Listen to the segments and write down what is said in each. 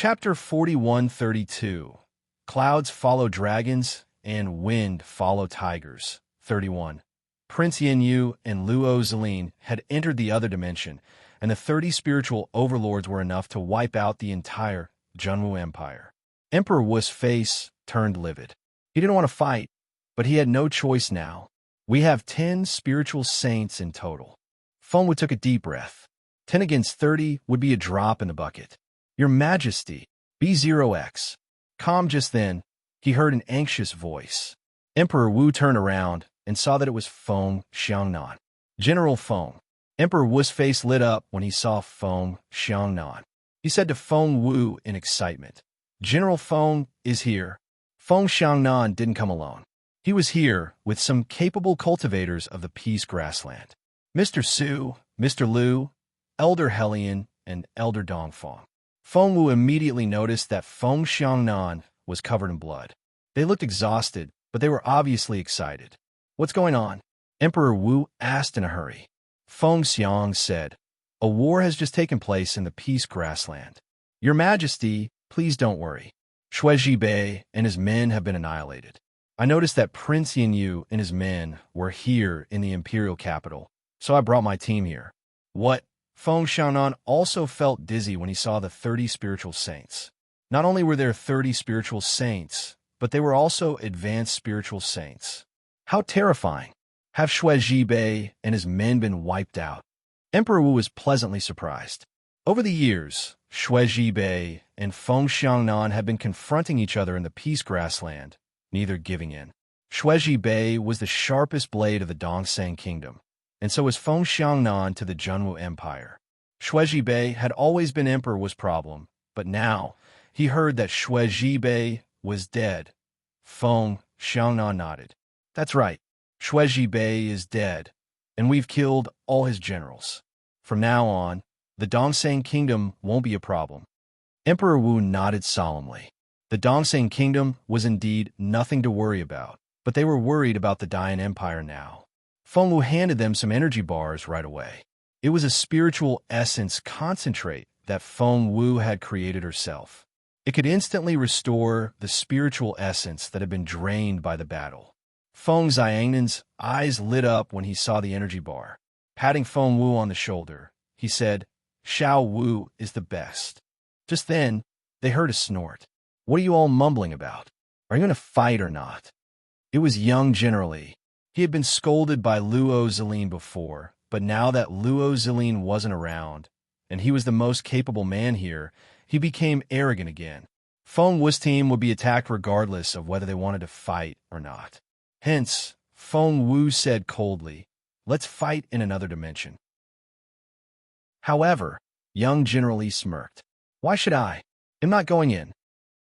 Chapter 41:32. Clouds follow dragons, and wind follow tigers. 31. Prince Yin and Luo Zilin had entered the other dimension, and the 30 spiritual overlords were enough to wipe out the entire Junwu Empire. Emperor Wu's face turned livid. He didn't want to fight, but he had no choice now. We have 10 spiritual saints in total. Feng Wu took a deep breath. 10 against 30 would be a drop in the bucket. Your Majesty, B0X. Calm just then, he heard an anxious voice. Emperor Wu turned around and saw that it was Feng Xiangnan. General Feng. Emperor Wu's face lit up when he saw Feng Xiangnan. He said to Feng Wu in excitement, General Feng is here. Feng Xiangnan didn't come alone. He was here with some capable cultivators of the Peace Grassland. Mr. Su, Mr. Liu, Elder Helion, and Elder Dongfeng. Feng Wu immediately noticed that Feng Xiangnan was covered in blood. They looked exhausted, but they were obviously excited. What's going on? Emperor Wu asked in a hurry. Feng Xiang said, A war has just taken place in the Peace Grassland. Your Majesty, please don't worry. Shuizhi Bei and his men have been annihilated. I noticed that Prince Yin and his men were here in the Imperial capital, so I brought my team here. What? Feng Xiangnan also felt dizzy when he saw the 30 spiritual saints. Not only were there 30 spiritual saints, but they were also advanced spiritual saints. How terrifying! Have Shuizhi Bei and his men been wiped out? Emperor Wu was pleasantly surprised. Over the years, Shuizhi Bei and Feng Xiangnan had been confronting each other in the Peace Grassland, neither giving in. Shuizhi Bei was the sharpest blade of the Dongsang Kingdom, and so was Feng Xiangnan to the Junwu Empire. Shuizhi Bei had always been Emperor Wu's problem, but now he heard that Shuizhi Bei was dead. Feng Xiangnan nodded. That's right, Shuizhi Bei is dead, and we've killed all his generals. From now on, the Dongsang Kingdom won't be a problem. Emperor Wu nodded solemnly. The Dongsang Kingdom was indeed nothing to worry about, but they were worried about the Dian Empire now. Feng Wu handed them some energy bars right away. It was a spiritual essence concentrate that Feng Wu had created herself. It could instantly restore the spiritual essence that had been drained by the battle. Feng Xiangnan's eyes lit up when he saw the energy bar. Patting Feng Wu on the shoulder, he said, Xiao Wu is the best. Just then, they heard a snort. What are you all mumbling about? Are you going to fight or not? It was young generally. He had been scolded by Luo Zilin before, but now that Luo Zilin wasn't around, and he was the most capable man here, he became arrogant again. Feng Wu's team would be attacked regardless of whether they wanted to fight or not. Hence, Feng Wu said coldly, Let's fight in another dimension. However, young General Yi smirked. Why should I? I'm not going in.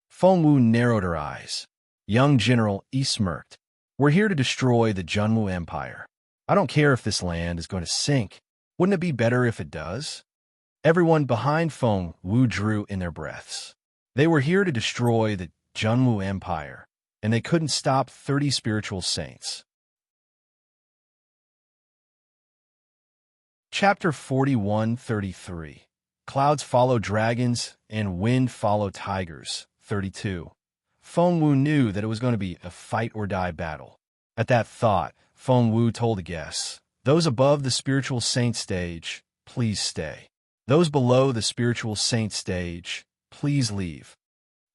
Feng Wu narrowed her eyes. Young General Yi smirked. We're here to destroy the Junwu Empire. I don't care if this land is going to sink. Wouldn't it be better if it does? Everyone behind Feng Wu drew in their breaths. They were here to destroy the Junwu Empire, and they couldn't stop 30 spiritual saints. Chapter 41:33. Clouds follow dragons, and wind follow tigers. 32. Feng Wu knew that it was going to be a fight-or-die battle. At that thought, Feng Wu told the guests, Those above the spiritual saint stage, please stay. Those below the spiritual saint stage, please leave.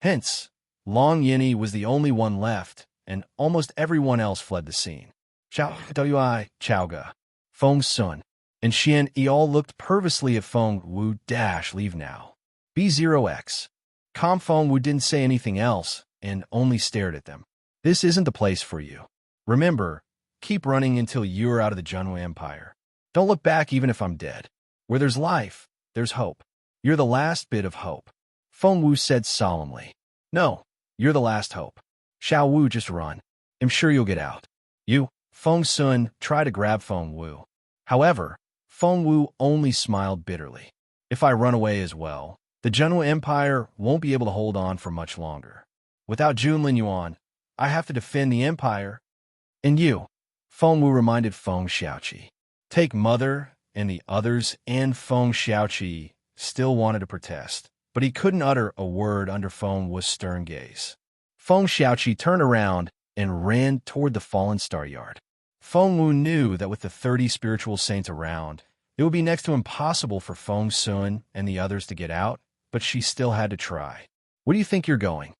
Hence, Long Yinny was the only one left, and almost everyone else fled the scene. Xiao Wei, Chao Ge, Feng Sun, and Xian Yi all looked perversely at Feng Wu. Leave now. B0X. Calm. Feng Wu didn't say anything else, and only stared at them. This isn't the place for you. Remember, keep running until you're out of the Junwu Empire. Don't look back even if I'm dead. Where there's life, there's hope. You're the last bit of hope. Feng Wu said solemnly. No, you're the last hope. Xiao Wu, just run. I'm sure you'll get out. You, Feng Sun, tried to grab Feng Wu. However, Feng Wu only smiled bitterly. If I run away as well, the Junwu Empire won't be able to hold on for much longer. Without Junlin Yuan, I have to defend the Empire. And you, Feng Wu reminded Feng Xiaoqi. Take Mother and the others, and Feng Xiaoqi still wanted to protest. but he couldn't utter a word under Feng Wu's stern gaze. Feng Xiaoqi turned around and ran toward the fallen star yard. Feng Wu knew that with the 30 spiritual saints around, it would be next to impossible for Feng Sun and the others to get out, but she still had to try. "Where do you think you're going?"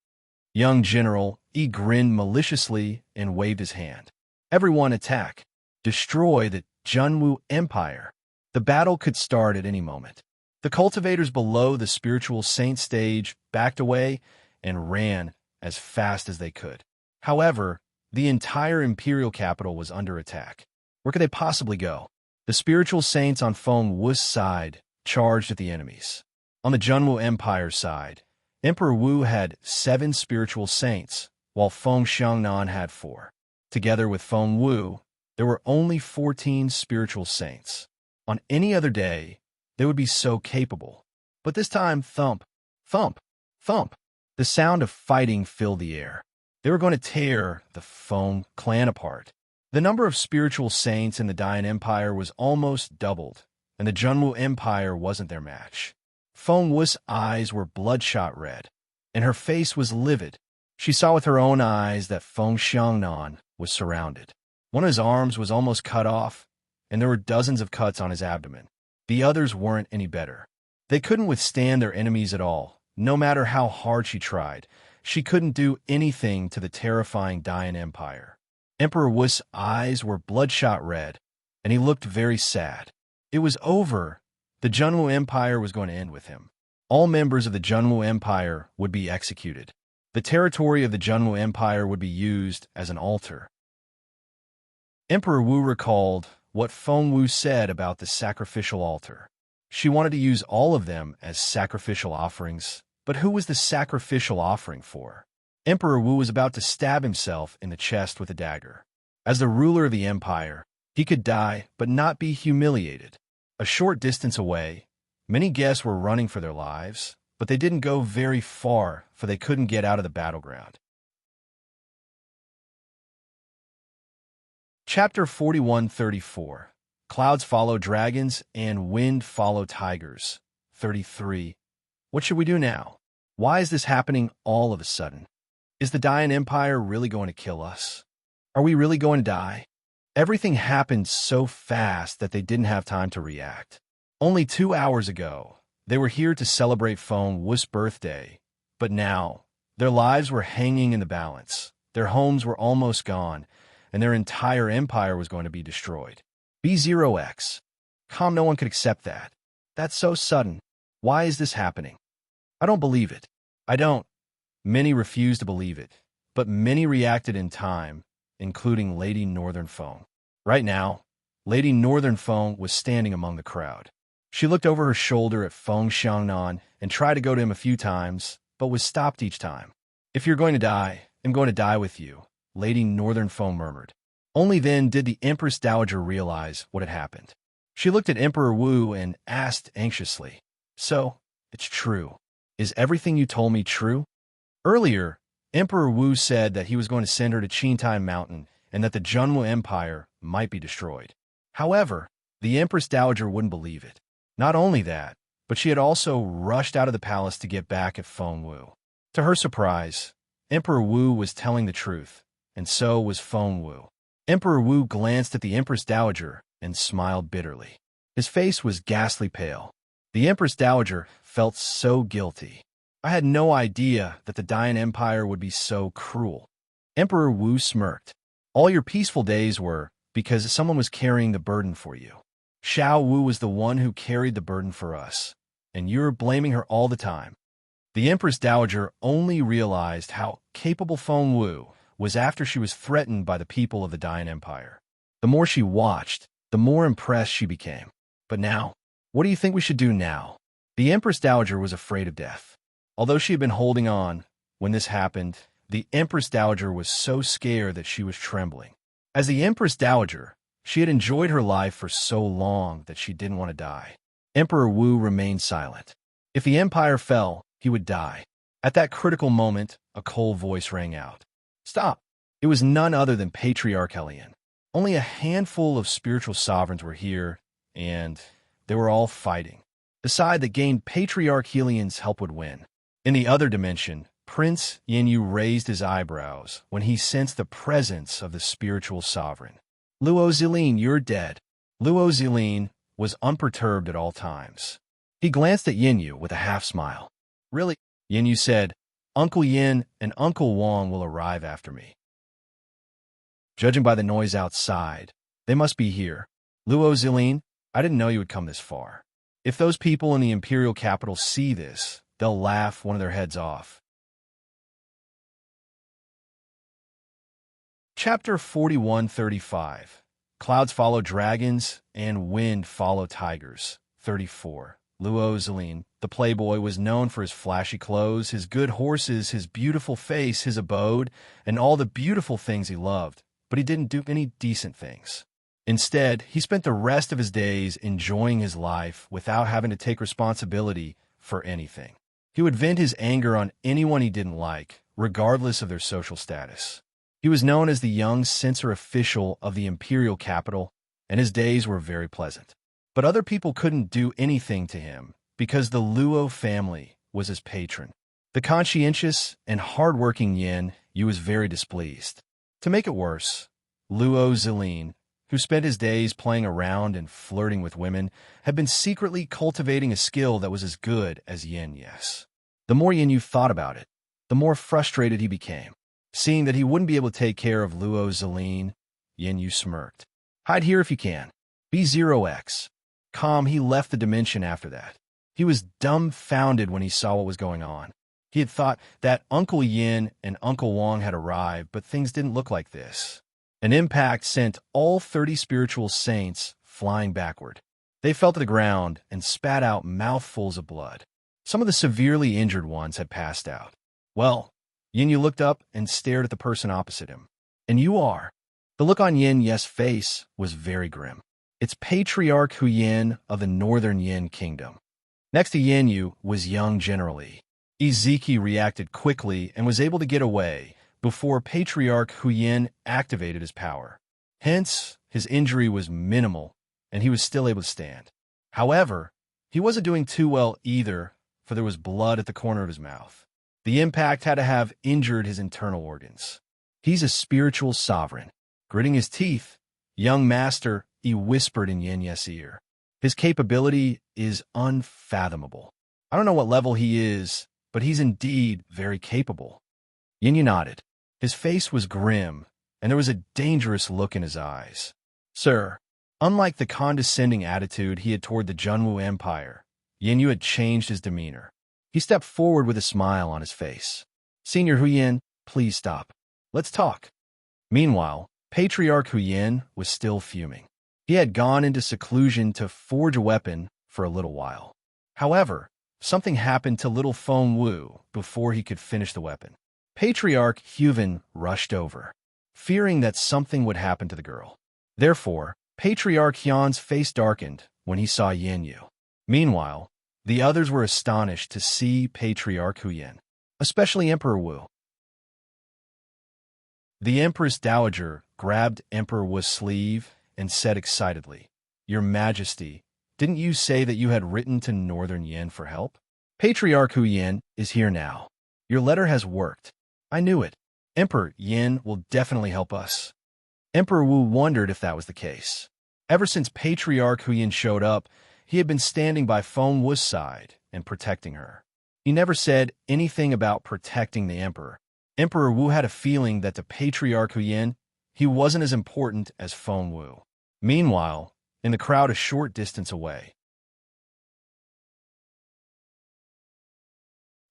Young General Yi grinned maliciously and waved his hand. "Everyone attack. Destroy the Junwu Empire." The battle could start at any moment. The cultivators below the spiritual saint stage backed away and ran as fast as they could. However, the entire Imperial capital was under attack. Where could they possibly go? The spiritual saints on Feng Wu's side charged at the enemies. On the Junwu Empire's side, Emperor Wu had 7 spiritual saints, while Feng Xiangnan had 4. Together with Feng Wu, there were only 14 spiritual saints. On any other day, they would be so capable. But this time, thump, thump, thump. The sound of fighting filled the air. They were going to tear the Feng clan apart. The number of spiritual saints in the Dayan Empire was almost doubled, and the Junwu Empire wasn't their match. Feng Wu's eyes were bloodshot red, and her face was livid. She saw with her own eyes that Feng Xiangnan was surrounded. One of his arms was almost cut off, and there were dozens of cuts on his abdomen. The others weren't any better. They couldn't withstand their enemies at all. No matter how hard she tried, she couldn't do anything to the terrifying Dayan Empire. Emperor Wu's eyes were bloodshot red, and he looked very sad. It was over. The Junwu Empire was going to end with him. All members of the Junwu Empire would be executed. The territory of the Junwu Empire would be used as an altar. Emperor Wu recalled what Feng Wu said about the sacrificial altar. She wanted to use all of them as sacrificial offerings, but who was the sacrificial offering for? Emperor Wu was about to stab himself in the chest with a dagger. As the ruler of the empire, he could die but not be humiliated. A short distance away, many guests were running for their lives, but they didn't go very far, for they couldn't get out of the battleground. Chapter 41-34. Clouds follow dragons and wind follow tigers. 33. What should we do now? Why is this happening all of a sudden? Is the Dayan Empire really going to kill us? Are we really going to die? Everything happened so fast that they didn't have time to react. Only 2 hours ago, they were here to celebrate Feng Wu's birthday, but now, their lives were hanging in the balance. Their homes were almost gone, and their entire empire was going to be destroyed. B0X. No one could accept that. That's so sudden. Why is this happening? I don't believe it. I don't. Many refused to believe it, but many reacted in time, including Lady Northern Feng. Right now, Lady Northern Feng was standing among the crowd. She looked over her shoulder at Feng Xiangnan and tried to go to him a few times, but was stopped each time. "If you're going to die, I'm going to die with you," Lady Northern Feng murmured. Only then did the Empress Dowager realize what had happened. She looked at Emperor Wu and asked anxiously, "So, it's true. Is everything you told me true?" Earlier, Emperor Wu said that he was going to send her to Qintai Mountain and that the Junwu Empire might be destroyed. However, the Empress Dowager wouldn't believe it. Not only that, but she had also rushed out of the palace to get back at Feng Wu. To her surprise, Emperor Wu was telling the truth, and so was Feng Wu. Emperor Wu glanced at the Empress Dowager and smiled bitterly. His face was ghastly pale. The Empress Dowager felt so guilty. "I had no idea that the Dayan Empire would be so cruel." Emperor Wu smirked. "All your peaceful days were because someone was carrying the burden for you. Xiao Wu was the one who carried the burden for us, and you're blaming her all the time." The Empress Dowager only realized how capable Feng Wu was after she was threatened by the people of the Dayan Empire. The more she watched, the more impressed she became. But now, what do you think we should do now? The Empress Dowager was afraid of death. Although she had been holding on, when this happened, the Empress Dowager was so scared that she was trembling. As the Empress Dowager, she had enjoyed her life for so long that she didn't want to die. Emperor Wu remained silent. If the empire fell, he would die. At that critical moment, a cold voice rang out. "Stop!" It was none other than Patriarch Helion. Only a handful of spiritual sovereigns were here, and they were all fighting. the side that gained Patriarch Helian's help would win. In the other dimension, Prince Yin raised his eyebrows when he sensed the presence of the spiritual sovereign. Luo Zilin, you're dead. Luo Zilin was unperturbed at all times. He glanced at Yin with a half-smile. Really? Yin said, Uncle Yin and Uncle Wang will arrive after me. Judging by the noise outside, they must be here. Luo Zilin, I didn't know you would come this far. If those people in the Imperial capital see this, they'll laugh one of their heads off. Chapter 41:35. Clouds follow dragons, and wind follow tigers. 34. Luo Zilin, the playboy, was known for his flashy clothes, his good horses, his beautiful face, his abode, and all the beautiful things he loved, but he didn't do any decent things. Instead, he spent the rest of his days enjoying his life without having to take responsibility for anything. He would vent his anger on anyone he didn't like, regardless of their social status. He was known as the young censor official of the Imperial capital, and his days were very pleasant. But other people couldn't do anything to him because the Luo family was his patron. The conscientious and hard-working Yin was very displeased. To make it worse, Luo Zilin, who spent his days playing around and flirting with women, had been secretly cultivating a skill that was as good as Yin. The more Yin thought about it, the more frustrated he became. Seeing that he wouldn't be able to take care of Luo Zilin, Yin smirked. Hide here if you can. B0X. Calm, he left the dimension after that. He was dumbfounded when he saw what was going on. He had thought that Uncle Yin and Uncle Wang had arrived, but things didn't look like this. An impact sent all 30 spiritual saints flying backward. They fell to the ground and spat out mouthfuls of blood. Some of the severely injured ones had passed out. Well, Yin looked up and stared at the person opposite him. And you are? The look on Yin's face was very grim. It's Patriarch Huyin of the Northern Yin Kingdom. Next to Yin was young General Yi. Ezeki reacted quickly and was able to get away before Patriarch Huyin activated his power. Hence, his injury was minimal, and he was still able to stand. However, he wasn't doing too well either, for there was blood at the corner of his mouth. The impact had to have injured his internal organs. He's a spiritual sovereign. Gritting his teeth, young master, he whispered in Yin's ear. His capability is unfathomable. I don't know what level he is, but he's indeed very capable. Yin nodded. His face was grim, and there was a dangerous look in his eyes. Sir, unlike the condescending attitude he had toward the Junwu Empire, Yin had changed his demeanor. He stepped forward with a smile on his face. Senior Huyin, please stop. Let's talk. Meanwhile, Patriarch Huyin was still fuming. He had gone into seclusion to forge a weapon for a little while. However, something happened to little Feng Wu before he could finish the weapon. Patriarch Huvin rushed over, fearing that something would happen to the girl. Therefore, Patriarch Hyun's face darkened when he saw Yin. Meanwhile, the others were astonished to see Patriarch Huyin, especially Emperor Wu. The Empress Dowager grabbed Emperor Wu's sleeve and said excitedly, Your Majesty, didn't you say that you had written to Northern Yin for help? Patriarch Huyin is here now. Your letter has worked. I knew it. Emperor Yin will definitely help us. Emperor Wu wondered if that was the case. Ever since Patriarch Huyin showed up, he had been standing by Feng Wu's side and protecting her. He never said anything about protecting the emperor. Emperor Wu had a feeling that to Patriarch Huyin, he wasn't as important as Feng Wu. Meanwhile, in the crowd a short distance away.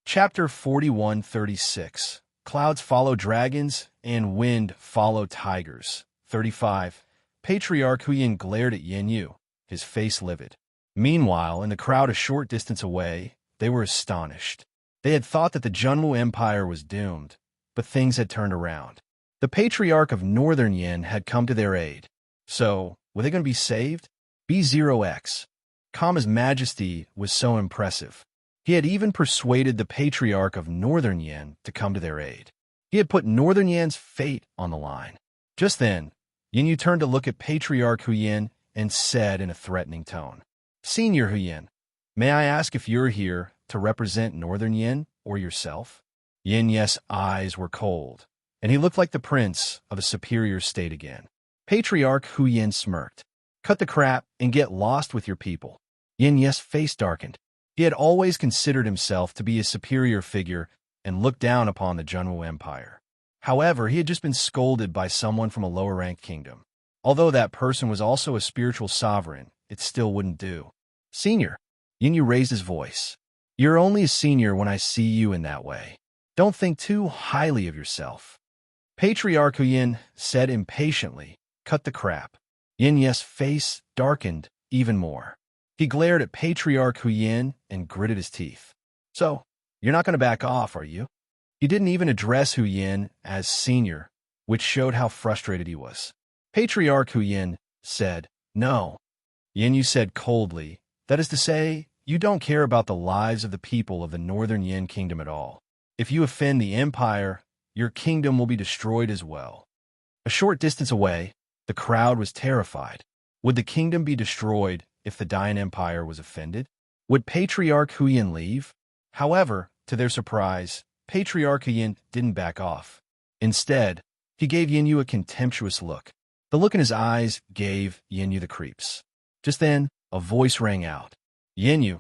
Chapter 41:36. Clouds follow dragons, and wind follow tigers. 35. Patriarch Huyin glared at Yin, his face livid. Meanwhile, in the crowd a short distance away, they were astonished. They had thought that the Junwu Empire was doomed, but things had turned around. The Patriarch of Northern Yin had come to their aid. So, were they going to be saved? B0X. Kama's majesty was so impressive. He had even persuaded the Patriarch of Northern Yin to come to their aid. He had put Northern Yin's fate on the line. Just then, Yin turned to look at Patriarch Huyin and said in a threatening tone, Senior Huyin, May I ask if you're here to represent Northern Yin or yourself? Yin Yes' eyes were cold, and he looked like the prince of a superior state again. Patriarch Hu Yin smirked. Cut the crap and get lost with your people. Yin Yes' face darkened. He had always considered himself to be a superior figure and looked down upon the Junwu Empire. However, he had just been scolded by someone from a lower-ranked kingdom. Although that person was also a spiritual sovereign, it still wouldn't do. Senior, Yin Yu raised his voice. You're only a senior when I see you in that way. Don't think too highly of yourself. Patriarch Hu Yin said impatiently, cut the crap. Yin Yes' face darkened even more. He glared at Patriarch Hu Yin and gritted his teeth. So, you're not going to back off, are you? He didn't even address Hu Yin as senior, which showed how frustrated he was. Patriarch Hu Yin said, no. Yin Yu said coldly, that is to say, you don't care about the lives of the people of the Northern Yin Kingdom at all. If you offend the Empire, your kingdom will be destroyed as well. A short distance away, the crowd was terrified. Would the kingdom be destroyed if the Dayan Empire was offended? Would Patriarch Hu Yin leave? However, to their surprise, Patriarch Hu Yin didn't back off. Instead, he gave Yin Yu a contemptuous look. The look in his eyes gave Yin Yu the creeps. Just then, a voice rang out. Yin Yu,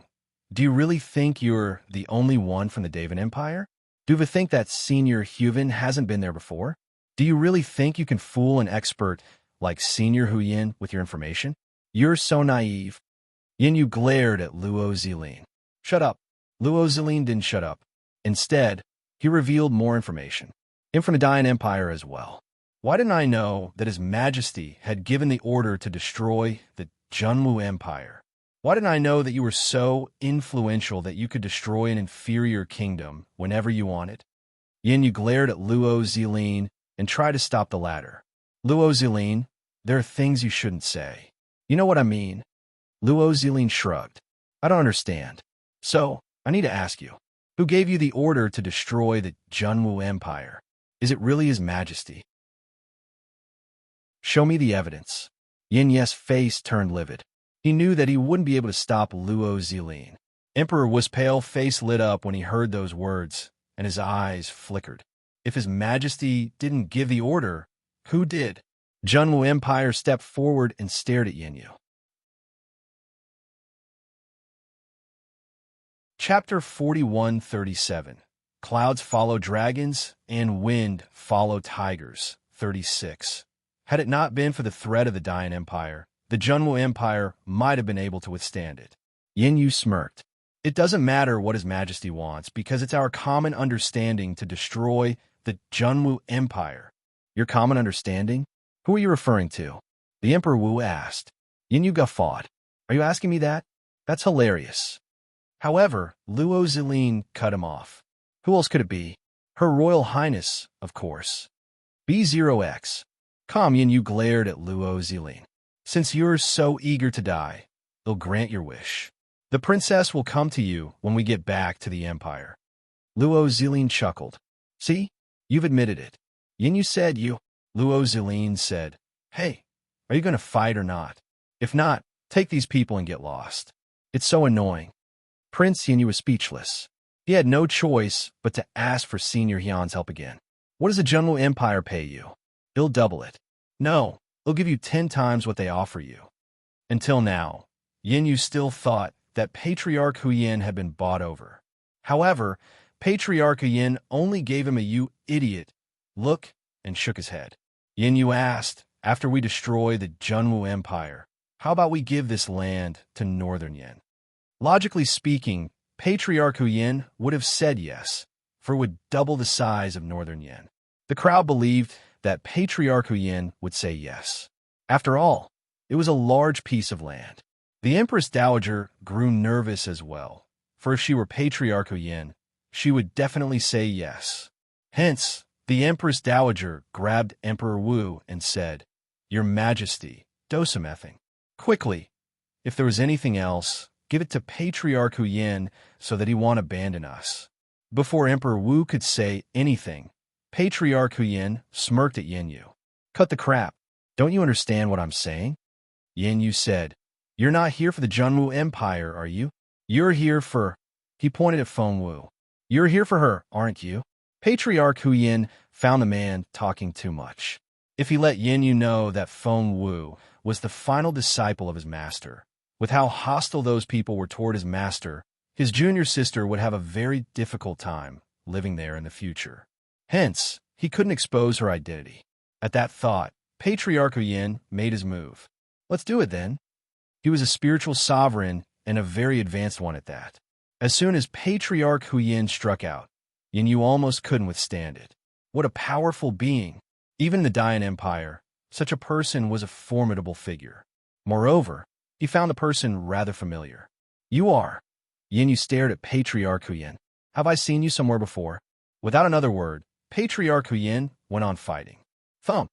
do you really think you're the only one from the Davan Empire? Do you think that Senior Huvin hasn't been there before? Do you really think you can fool an expert like Senior Hu Yin with your information? You're so naive. Yin Yu glared at Luo Zilin. Shut up. Luo Zilin didn't shut up. Instead, he revealed more information. From the Dayan Empire as well. Why didn't I know that His Majesty had given the order to destroy the Junwu Empire? Why didn't I know that you were so influential that you could destroy an inferior kingdom whenever you wanted? Yin Yu glared at Luo Zilin and tried to stop the latter. Luo Zilin, there are things you shouldn't say. You know what I mean? Luo Zilin shrugged. I don't understand. So, I need to ask you, who gave you the order to destroy the Junwu Empire? Is it really His Majesty? Show me the evidence. Yin Yes' face turned livid. He knew that he wouldn't be able to stop Luo Zilin. Emperor Wu's pale face lit up when he heard those words, and his eyes flickered. If His Majesty didn't give the order, who did? Junwu Empire stepped forward and stared at Yin Yu. Chapter 41:37. Clouds follow dragons, and wind follow tigers. 36. Had it not been for the threat of the Dayan Empire, the Junwu Empire might have been able to withstand it. Yin Yu smirked. It doesn't matter what His Majesty wants, because it's our common understanding to destroy the Junwu Empire. Your common understanding? Who are you referring to? The Emperor Wu asked. Yin Yu guffawed. Are you asking me that? That's hilarious. However, Luo Zilin cut him off. Who else could it be? Her Royal Highness, of course. B0X. Calm. Yin Yu glared at Luo Zilin. Since you're so eager to die, they'll grant your wish. The princess will come to you when we get back to the Empire. Luo Zilin chuckled. See? You've admitted it. Yin Yu said you. Luo Zilin said, hey, are you going to fight or not? If not, take these people and get lost. It's so annoying. Prince Yin Yu was speechless. He had no choice but to ask for Senior Hyun's help again. What does the Junwu Empire pay you? He'll double it. No, they'll give you 10 times what they offer you. Until now, Yin Yu still thought that Patriarch Hu Yin had been bought over. However, Patriarch Hu Yin only gave him a "you idiot" look and shook his head. Yin Yu asked, after we destroy the Junwu Empire, how about we give this land to Northern Yin? Logically speaking, Patriarch Hu Yin would have said yes, for it would double the size of Northern Yin. The crowd believed that Patriarch Hu Yin would say yes. After all, it was a large piece of land. The Empress Dowager grew nervous as well, for if she were Patriarch Hu Yin, she would definitely say yes. Hence, the Empress Dowager grabbed Emperor Wu and said, Your Majesty, dosamething. Quickly, if there was anything else, give it to Patriarch Hu Yin so that he won't abandon us. Before Emperor Wu could say anything, Patriarch Hu Yin smirked at Yin Yu. Cut the crap. Don't you understand what I'm saying? Yin Yu said, You're not here for the Junwu Empire, are you? You're here for... He pointed at Feng Wu. You're here for her, aren't you? Patriarch Hu Yin found the man talking too much. If he let Yin Yu know that Feng Wu was the final disciple of his master, with how hostile those people were toward his master, his junior sister would have a very difficult time living there in the future. Hence, he couldn't expose her identity. At that thought, Patriarch Hu Yin made his move. Let's do it then. He was a spiritual sovereign and a very advanced one at that. As soon as Patriarch Hu Yin struck out, Yin Yu almost couldn't withstand it. What a powerful being! Even in the Dayan Empire, such a person was a formidable figure. Moreover, he found the person rather familiar. You are. Yin Yu stared at Patriarch Hu Yin. Have I seen you somewhere before? Without another word, Patriarch Hu Yin went on fighting. Thump!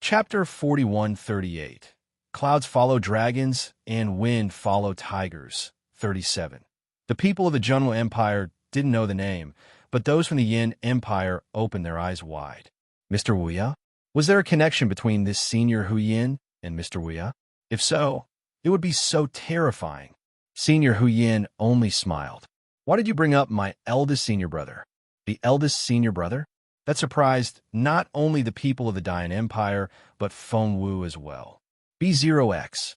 Chapter 41:38. Clouds follow dragons, and wind follow tigers. 37. The people of the Junwo Empire didn't know the name, but those from the Yin Empire opened their eyes wide. Mr. Wuya? Was there a connection between this senior Hu Yin and Mr. Wuya? If so, it would be so terrifying. Senior Hu Yin only smiled. Why did you bring up my eldest senior brother? The eldest senior brother? That surprised not only the people of the Dayan Empire, but Feng Wu as well. B0X.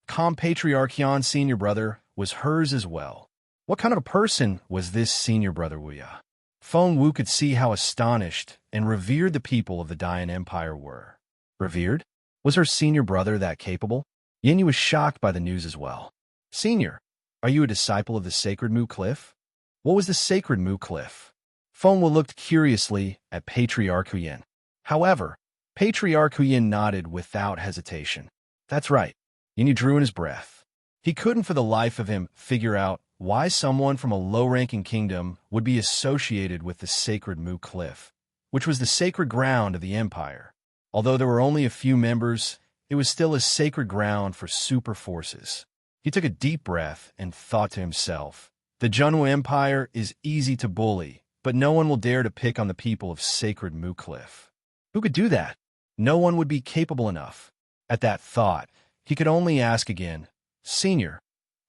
Patriarch Yan's senior brother was hers as well. What kind of a person was this senior brother Wuya? Feng Wu could see how astonished and revered the people of the Dayan Empire were. Revered? Was her senior brother that capable? Yin Yu was shocked by the news as well. Senior, are you a disciple of the sacred Mu Cliff? What was the sacred Mu Cliff? Feng Wu looked curiously at Patriarch Hu Yin. However, Patriarch Hu Yin nodded without hesitation. That's right. Yin Yu drew in his breath. He couldn't for the life of him figure out why someone from a low-ranking kingdom would be associated with the sacred Mu Cliff, which was the sacred ground of the empire. Although there were only a few members, it was still a sacred ground for super forces. He took a deep breath and thought to himself, the Junwo Empire is easy to bully, but no one will dare to pick on the people of sacred Mu Cliff. Who could do that? No one would be capable enough. At that thought, he could only ask again, Senior,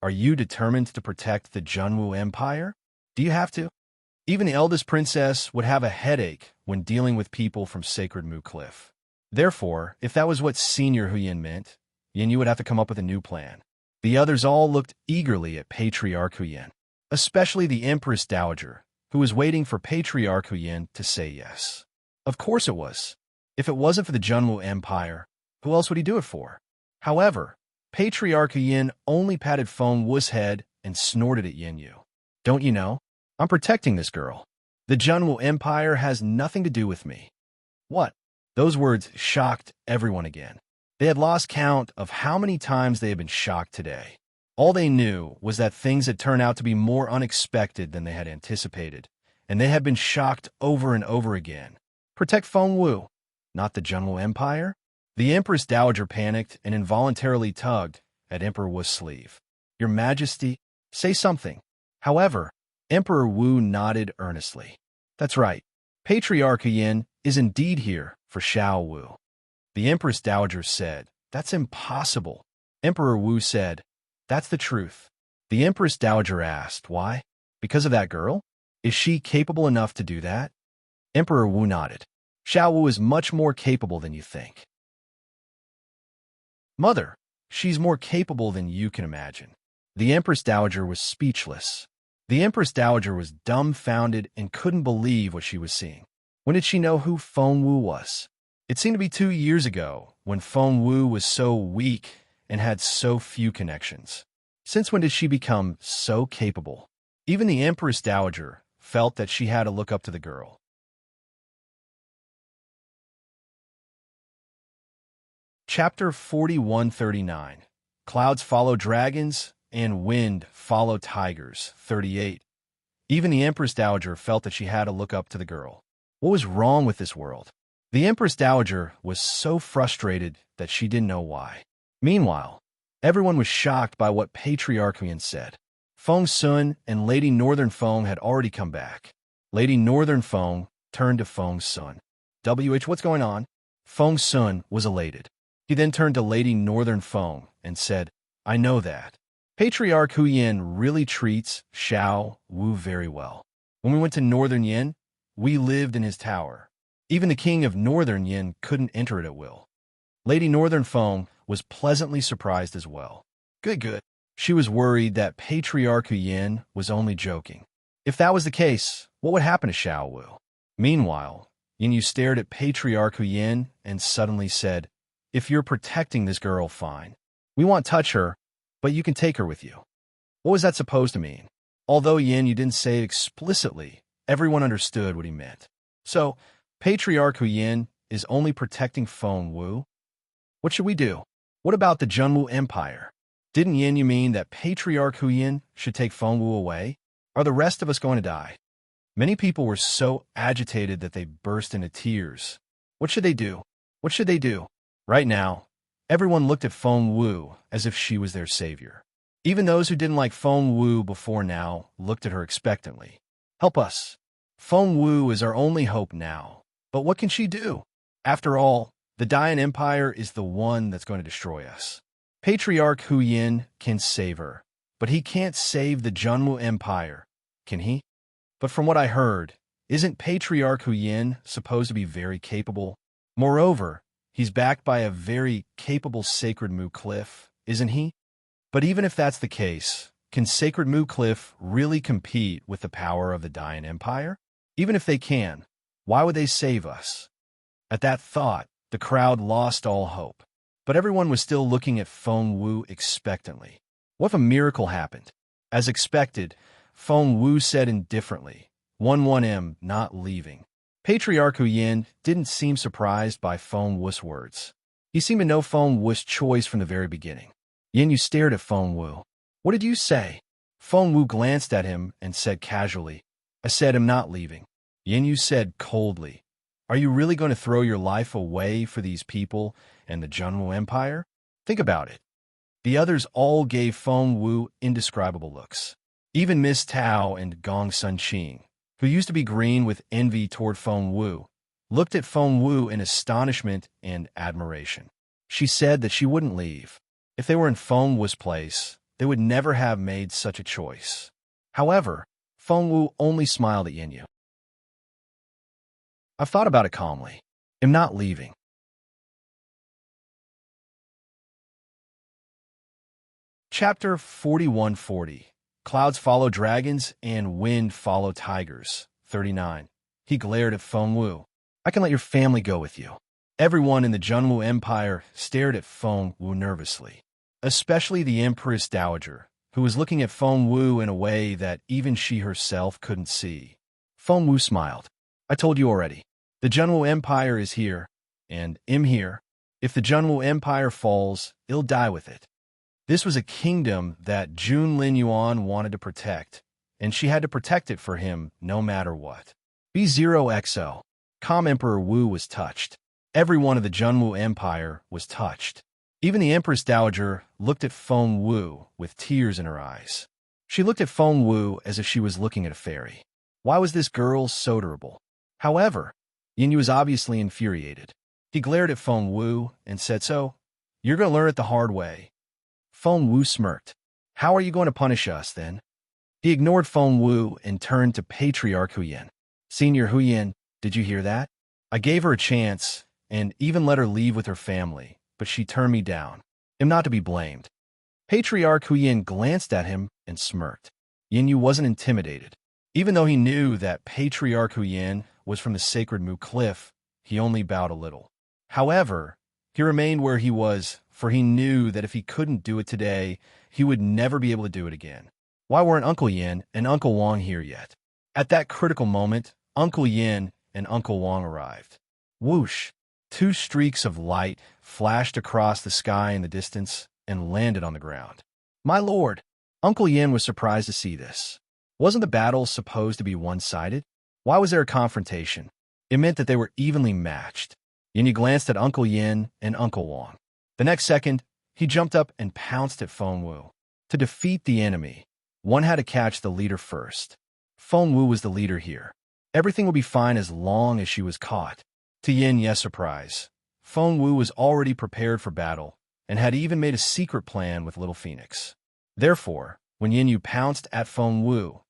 are you determined to protect the Junwo Empire? Do you have to? Even the eldest princess would have a headache when dealing with people from sacred Mu Cliff. Therefore, if that was what Senior Hu Yin meant, Yin Yu would have to come up with a new plan. The others all looked eagerly at Patriarch Hu Yin, especially the Empress Dowager, who was waiting for Patriarch Hu Yin to say yes. Of course it was. If it wasn't for the Junwo Empire, who else would he do it for? However, Patriarch Hu Yin only patted Feng Wu's head and snorted at Yin Yu. Don't you know? I'm protecting this girl. The Junwo Empire has nothing to do with me. What? Those words shocked everyone again. They had lost count of how many times they had been shocked today. All they knew was that things had turned out to be more unexpected than they had anticipated, and they had been shocked over and over again. Protect Feng Wu, not the Junwo Empire? The Empress Dowager panicked and involuntarily tugged at Emperor Wu's sleeve. Your Majesty, say something. However, Emperor Wu nodded earnestly. That's right. Patriarch Hu Yin is indeed here for Xiao Wu. The Empress Dowager said, That's impossible. Emperor Wu said, That's the truth. The Empress Dowager asked, Why? Because of that girl? Is she capable enough to do that? Emperor Wu nodded. Xiao Wu is much more capable than you think. Mother, she's more capable than you can imagine. The Empress Dowager was speechless. The Empress Dowager was dumbfounded and couldn't believe what she was seeing. When did she know who Feng Wu was? It seemed to be 2 years ago, when Feng Wu was so weak and had so few connections. Since when did she become so capable? Even the Empress Dowager felt that she had to look up to the girl. Chapter 41:39. Clouds follow dragons, and wind follow tigers. 38. Even the Empress Dowager felt that she had to look up to the girl. What was wrong with this world? The Empress Dowager was so frustrated that she didn't know why. Meanwhile, everyone was shocked by what Patriarch Hu Yin said. Feng Sun and Lady Northern Feng had already come back. Lady Northern Feng turned to Feng Sun. What's going on? Feng Sun was elated. He then turned to Lady Northern Feng and said, I know that. Patriarch Hu Yin really treats Xiao Wu very well. When we went to Northern Yin, we lived in his tower. Even the king of Northern Yin couldn't enter it at will. Lady Northern Feng was pleasantly surprised as well. Good, good. She was worried that Patriarch Hu Yin was only joking. If that was the case, what would happen to Xiao Wu? Meanwhile, Yin Yu stared at Patriarch Hu Yin and suddenly said, If you're protecting this girl, fine. We won't touch her, but you can take her with you. What was that supposed to mean? Although Yin Yu didn't say it explicitly, everyone understood what he meant. So, Patriarch Hu Yin is only protecting Feng Wu? What should we do? What about the Junwu Empire? Didn't Yin Yu mean that Patriarch Hu Yin should take Feng Wu away? Are the rest of us going to die? Many people were so agitated that they burst into tears. What should they do? What should they do? Right now, everyone looked at Feng Wu as if she was their savior. Even those who didn't like Feng Wu before now looked at her expectantly. Help us. Feng Wu is our only hope now. But what can she do? After all, the Dayan Empire is the one that's going to destroy us. Patriarch Hu Yin can save her, but he can't save the Junwu Empire, can he? But from what I heard, isn't Patriarch Hu Yin supposed to be very capable? Moreover, he's backed by a very capable Sacred Mu Cliff, isn't he? But even if that's the case, can Sacred Mu Cliff really compete with the power of the Dayan Empire? Even if they can, why would they save us? At that thought, the crowd lost all hope. But everyone was still looking at Feng Wu expectantly. What if a miracle happened? As expected, Feng Wu said indifferently, 11M not leaving. Patriarch Hu Yin didn't seem surprised by Feng Wu's words. He seemed to know Feng Wu's choice from the very beginning. Yin Yu stared at Feng Wu. What did you say? Feng Wu glanced at him and said casually, I said I'm not leaving. Yin Yu said coldly, Are you really going to throw your life away for these people and the Junwu Empire? Think about it. The others all gave Feng Wu indescribable looks. Even Miss Tao and Gong Sun Qing, who used to be green with envy toward Feng Wu, looked at Feng Wu in astonishment and admiration. She said that she wouldn't leave. If they were in Feng Wu's place, they would never have made such a choice. However, Feng Wu only smiled at Yin Yu. I've thought about it calmly. I'm not leaving. Chapter 4140. Clouds follow dragons and wind follow tigers. 39. He glared at Feng Wu. I can let your family go with you. Everyone in the Junwu Empire stared at Feng Wu nervously, especially the Empress Dowager, who was looking at Feng Wu in a way that even she herself couldn't see. Feng Wu smiled. I told you already. The Junwu Empire is here, and I'm here. If the Junwu Empire falls, it'll die with it. This was a kingdom that Jun Lin Yuan wanted to protect, and she had to protect it for him no matter what. B0XO. Com Emperor Wu was touched. Everyone of the Junwu Empire was touched. Even the Empress Dowager looked at Feng Wu with tears in her eyes. She looked at Feng Wu as if she was looking at a fairy. Why was this girl so adorable? However, Yin Yu was obviously infuriated. He glared at Feng Wu and said, So, you're going to learn it the hard way. Feng Wu smirked. How are you going to punish us, then? He ignored Feng Wu and turned to Patriarch Hu Yin. Senior Hu Yin, did you hear that? I gave her a chance and even let her leave with her family, but she turned me down. I'm not to be blamed. Patriarch Hu Yin glanced at him and smirked. Yin Yu wasn't intimidated. Even though he knew that Patriarch Hu Yin was from the Sacred Mu Cliff, he only bowed a little. However, he remained where he was, for he knew that if he couldn't do it today, he would never be able to do it again. Why weren't Uncle Yin and Uncle Wang here yet? At that critical moment, Uncle Yin and Uncle Wang arrived. Whoosh! 2 streaks of light flashed across the sky in the distance and landed on the ground. My lord! Uncle Yin was surprised to see this. Wasn't the battle supposed to be one-sided? Why was there a confrontation? It meant that they were evenly matched. Yin Yu glanced at Uncle Yin and Uncle Wang. The next second, he jumped up and pounced at Feng Wu. To defeat the enemy, one had to catch the leader first. Feng Wu was the leader here. Everything would be fine as long as she was caught. To Yin Yu's surprise, Feng Wu was already prepared for battle and had even made a secret plan with Little Phoenix. Therefore, when Yin Yu pounced at Feng Wu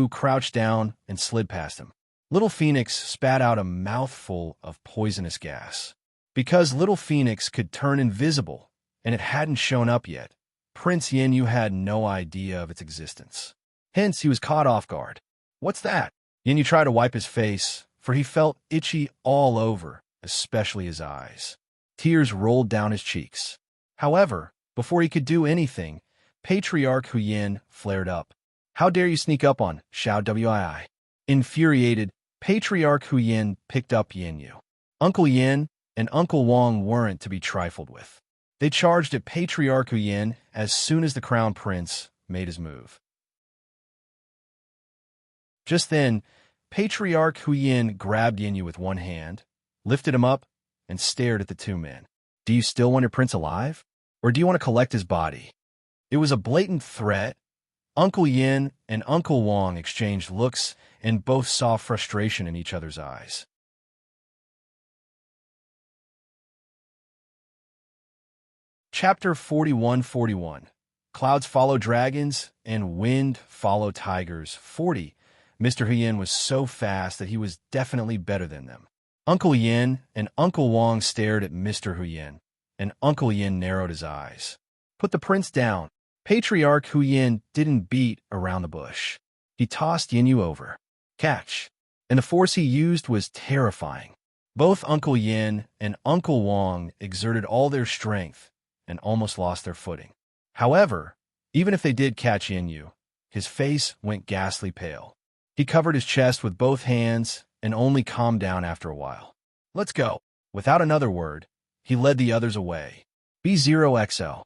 crouched down and slid past him. Little Phoenix spat out a mouthful of poisonous gas. Because Little Phoenix could turn invisible and it hadn't shown up yet, Prince Yin Yu had no idea of its existence. Hence, he was caught off guard. What's that? Yin Yu tried to wipe his face, for he felt itchy all over, especially his eyes. Tears rolled down his cheeks. However, before he could do anything, Patriarch Huyin flared up. How dare you sneak up on Xiao Wii? Infuriated, Patriarch Huyin picked up Yin Yu. Uncle Yin and Uncle Wang weren't to be trifled with. They charged at Patriarch Huyin as soon as the Crown Prince made his move. Just then, Patriarch Huyin grabbed Yin Yu with one hand, lifted him up, and stared at the two men. Do you still want your prince alive? Or do you want to collect his body? It was a blatant threat. Uncle Yin and Uncle Wang exchanged looks and both saw frustration in each other's eyes. Chapter 41-41. Clouds follow dragons and wind follow tigers. 40. Mr. Huyin was so fast that he was definitely better than them. Uncle Yin and Uncle Wang stared at Mr. Huyin, and Uncle Yin narrowed his eyes. Put the prince down. Patriarch Huyin didn't beat around the bush. He tossed Yin Yu over. Catch. And the force he used was terrifying. Both Uncle Yin and Uncle Wang exerted all their strength and almost lost their footing. However, even if they did catch Yin Yu, his face went ghastly pale. He covered his chest with both hands and only calmed down after a while. Let's go. Without another word, he led the others away. B0XL.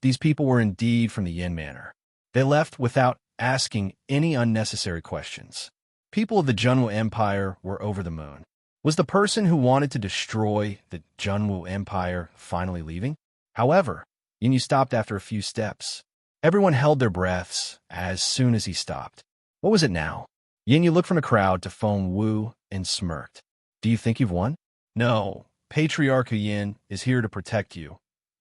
These people were indeed from the Yin Manor. They left without asking any unnecessary questions. People of the Junwu Empire were over the moon. Was the person who wanted to destroy the Junwu Empire finally leaving? However, Yin Yu stopped after a few steps. Everyone held their breaths as soon as he stopped. What was it now? Yin Yu looked from the crowd to Feng Wu and smirked. Do you think you've won? No, Patriarch Yin is here to protect you.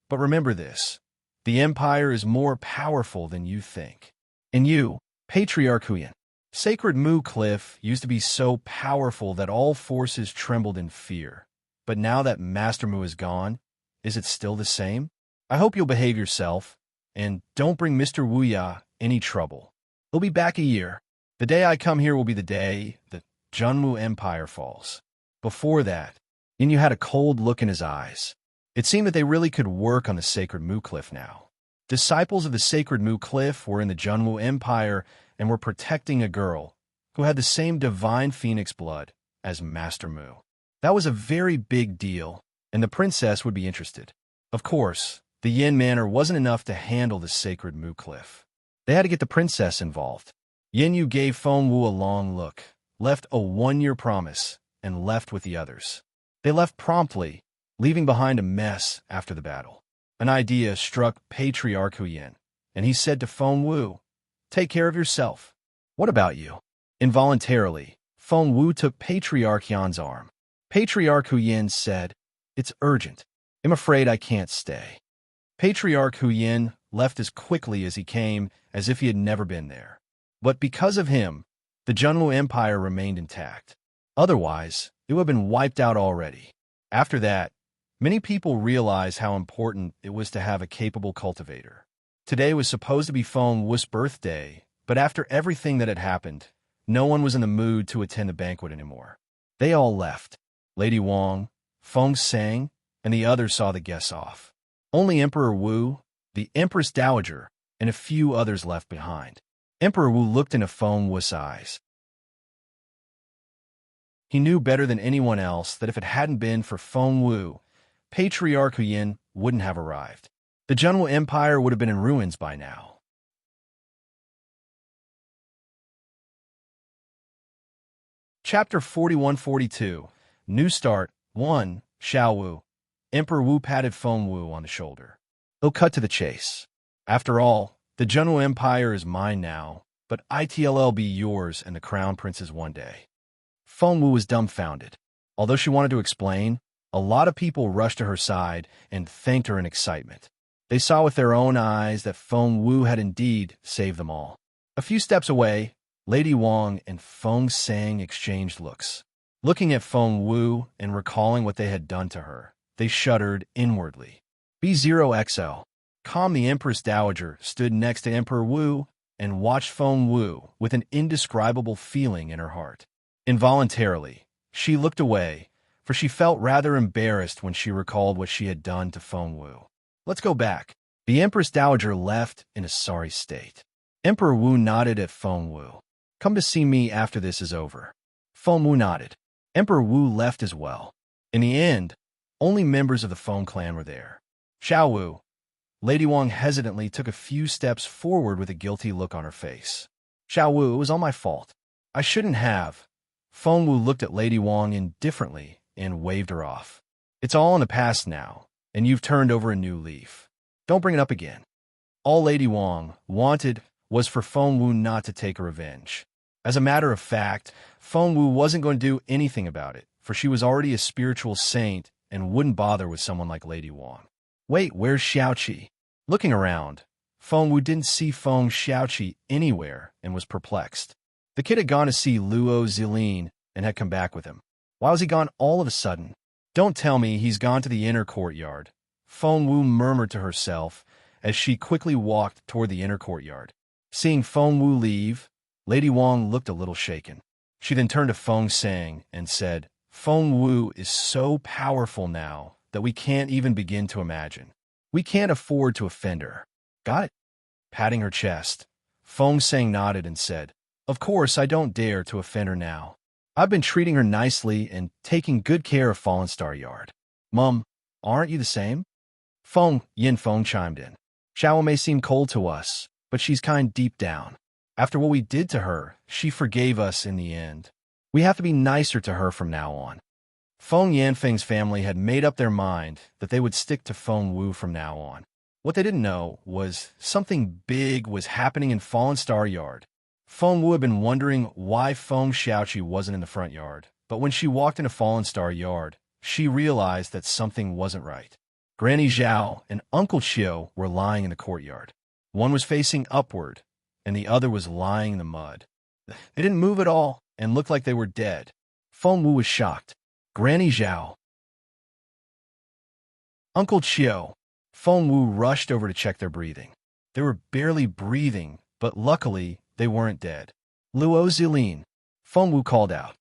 But remember this, the Empire is more powerful than you think. And you, Patriarch Yin, Sacred Mu Cliff used to be so powerful that all forces trembled in fear. But now that Master Mu is gone, is it still the same? I hope you'll behave yourself, and don't bring Mr. Wuya any trouble. He'll be back a year. The day I come here will be the day the Junwu Empire falls. Before that, Yin Yu had a cold look in his eyes. It seemed that they really could work on the Sacred Mu Cliff now. Disciples of the Sacred Mu Cliff were in the Junwu Empire and were protecting a girl who had the same divine phoenix blood as Master Mu. That was a very big deal, and the princess would be interested. Of course, the Yin Manor wasn't enough to handle the Sacred Mu Cliff. They had to get the princess involved. Yin Yu gave Feng Wu a long look, left a one-year promise, and left with the others. They left promptly, leaving behind a mess after the battle. An idea struck Patriarch Yin, and he said to Feng Wu, "Take care of yourself. What about you?" Involuntarily, Feng Wu took Patriarch Yan's arm. Patriarch Yin said, "It's urgent. I'm afraid I can't stay." Patriarch Yin left as quickly as he came, as if he had never been there. But because of him, the Junwu Empire remained intact. Otherwise, it would have been wiped out already. After that, many people realized how important it was to have a capable cultivator. Today was supposed to be Feng Wu's birthday, but after everything that had happened, no one was in the mood to attend the banquet anymore. They all left. Lady Wang, Feng Sang, and the others saw the guests off. Only Emperor Wu, the Empress Dowager, and a few others left behind. Emperor Wu looked into Feng Wu's eyes. He knew better than anyone else that if it hadn't been for Feng Wu, Patriarch Yin wouldn't have arrived. The Junwu Empire would have been in ruins by now. Chapter 41-42. New Start 1. Xiao Wu. Emperor Wu patted Feng Wu on the shoulder. He'll cut to the chase. After all, the Junwu Empire is mine now, but it'll be yours and the Crown Prince's one day. Feng Wu was dumbfounded. Although she wanted to explain, A lot of people rushed to her side and thanked her in excitement. They saw with their own eyes that Feng Wu had indeed saved them all. A few steps away, Lady Wang and Feng Sang exchanged looks. Looking at Feng Wu and recalling what they had done to her, they shuddered inwardly. B0XL. Calm, the Empress Dowager, stood next to Emperor Wu and watched Feng Wu with an indescribable feeling in her heart. Involuntarily, she looked away, for she felt rather embarrassed when she recalled what she had done to Feng Wu. Let's go back. The Empress Dowager left in a sorry state. Emperor Wu nodded at Feng Wu. Come to see me after this is over. Feng Wu nodded. Emperor Wu left as well. In the end, only members of the Feng clan were there. Xiao Wu. Lady Wang hesitantly took a few steps forward with a guilty look on her face. Xiao Wu, it was all my fault. I shouldn't have. Feng Wu looked at Lady Wang indifferently and waved her off. It's all in the past now, and you've turned over a new leaf. Don't bring it up again. All Lady Wang wanted was for Feng Wu not to take her revenge. As a matter of fact, Feng Wu wasn't going to do anything about it, for she was already a spiritual saint and wouldn't bother with someone like Lady Wang. Wait, where's Xiaoqi? Looking around, Feng Wu didn't see Feng Xiaoqi anywhere and was perplexed. The kid had gone to see Luo Zilin and had come back with him. Why was he gone all of a sudden? Don't tell me he's gone to the inner courtyard. Feng Wu murmured to herself as she quickly walked toward the inner courtyard. Seeing Feng Wu leave, Lady Wang looked a little shaken. She then turned to Feng Sang and said, Feng Wu is so powerful now that we can't even begin to imagine. We can't afford to offend her. Got it? Patting her chest, Feng Sang nodded and said, Of course I don't dare to offend her now. I've been treating her nicely and taking good care of Fallen Star Yard. Mum, aren't you the same? Yin Feng chimed in. Xiao may seem cold to us, but she's kind deep down. After what we did to her, she forgave us in the end. We have to be nicer to her from now on. Feng Yanfeng's family had made up their mind that they would stick to Feng Wu from now on. What they didn't know was something big was happening in Fallen Star Yard. Feng Wu had been wondering why Feng Xiaoqi wasn't in the front yard, but when she walked into Fallen Star Yard, she realized that something wasn't right. Granny Zhao and Uncle Chiu were lying in the courtyard. One was facing upward, and the other was lying in the mud. They didn't move at all and looked like they were dead. Feng Wu was shocked. Granny Zhao. Uncle Chiu. Feng Wu rushed over to check their breathing. They were barely breathing, but luckily they weren't dead. Luo Zilin. Feng Wu called out.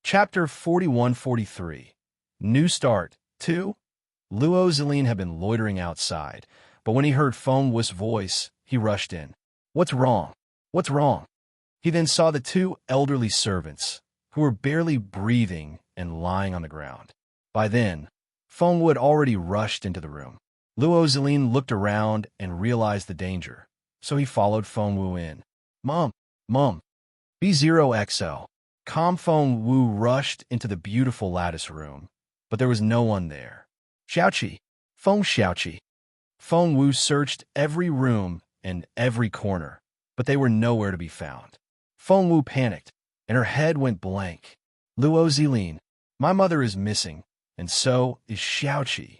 Chapter 41-43. New Start 2. Luo Zilin had been loitering outside, but when he heard Feng Wu's voice, he rushed in. What's wrong? What's wrong? He then saw the two elderly servants, who were barely breathing and lying on the ground. By then, Feng Wu had already rushed into the room. Luo Zilin looked around and realized the danger, so he followed Feng Wu in. Mom, B0XL. Calm Feng Wu rushed into the beautiful lattice room, but there was no one there. Xiaoqi. Feng Xiaoqi. Feng Wu searched every room and every corner, but they were nowhere to be found. Feng Wu panicked, and her head went blank. Luo Zilin. My mother is missing, and so is Xiaoqi.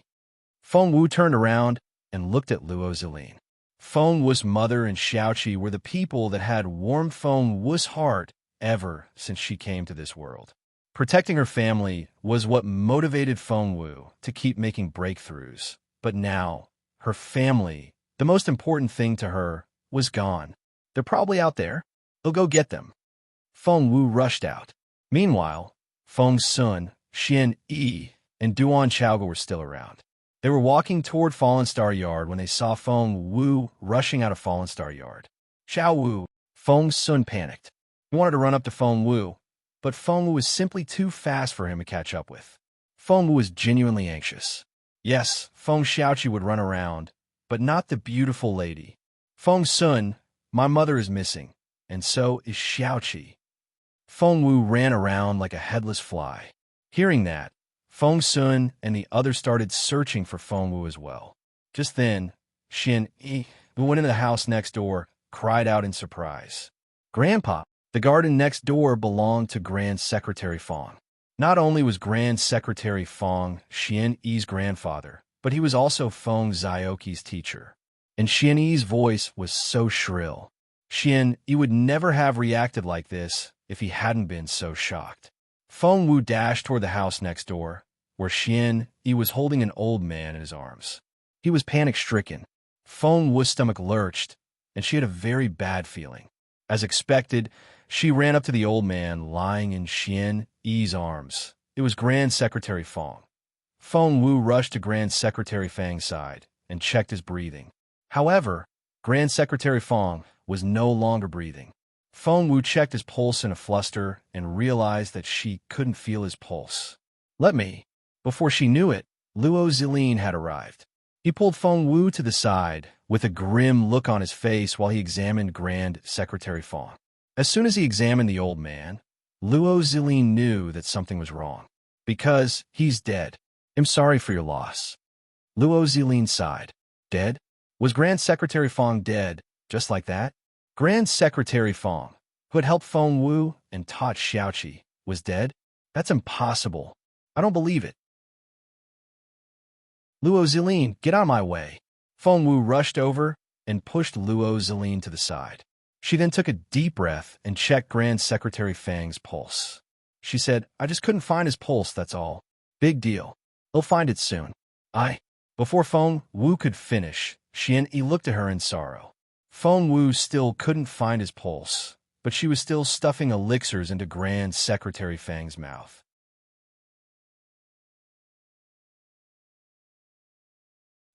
Feng Wu turned around and looked at Luo Zilin. Feng Wu's mother and Xiaoqi were the people that had warmed Feng Wu's heart ever since she came to this world. Protecting her family was what motivated Feng Wu to keep making breakthroughs. But now, her family, the most important thing to her, was gone. They're probably out there. He'll go get them. Feng Wu rushed out. Meanwhile, Feng Sun, Xian Yi, and Duan Chaoge were still around. They were walking toward Fallen Star Yard when they saw Feng Wu rushing out of Fallen Star Yard. Xiao Wu. Feng Sun panicked. He wanted to run up to Feng Wu, but Feng Wu was simply too fast for him to catch up with. Feng Wu was genuinely anxious. Yes, Feng Xiaoqi would run around, but not the beautiful lady. Feng Sun, my mother is missing, and so is Xiaoqi. Feng Wu ran around like a headless fly. Hearing that, Feng Sun and the others started searching for Feng Wu as well. Just then, Xian Yi, who went into the house next door, cried out in surprise. Grandpa, The garden next door belonged to Grand Secretary Fong. Not only was Grand Secretary Fong Xian Yi's grandfather, but he was also Feng Zioqi's teacher. And Xian Yi's voice was so shrill. Xian Yi would never have reacted like this if he hadn't been so shocked. Feng Wu dashed toward the house next door, where Xian Yi was holding an old man in his arms. He was panic-stricken. Feng Wu's stomach lurched, and she had a very bad feeling. As expected, she ran up to the old man lying in Xian Yi's arms. It was Grand Secretary Fong. Feng Wu rushed to Grand Secretary Fang's side and checked his breathing. However, Grand Secretary Fong was no longer breathing. Feng Wu checked his pulse in a fluster and realized that she couldn't feel his pulse. "Let me." Before she knew it, Luo Zilin had arrived. He pulled Feng Wu to the side with a grim look on his face while he examined Grand Secretary Fong. As soon as he examined the old man, Luo Zilin knew that something was wrong. "Because he's dead. I'm sorry for your loss." Luo Zilin sighed. Dead? Was Grand Secretary Fong dead, just like that? Grand Secretary Fong, who had helped Feng Wu and taught Xiaoqi, was dead? That's impossible. I don't believe it. Luo Zilin, get out of my way. Feng Wu rushed over and pushed Luo Zilin to the side. She then took a deep breath and checked Grand Secretary Fang's pulse. She said, "I just couldn't find his pulse, that's all. Big deal. He'll find it soon." Before Feng Wu could finish, Xian Yi looked at her in sorrow. Feng Wu still couldn't find his pulse, but she was still stuffing elixirs into Grand Secretary Fang's mouth.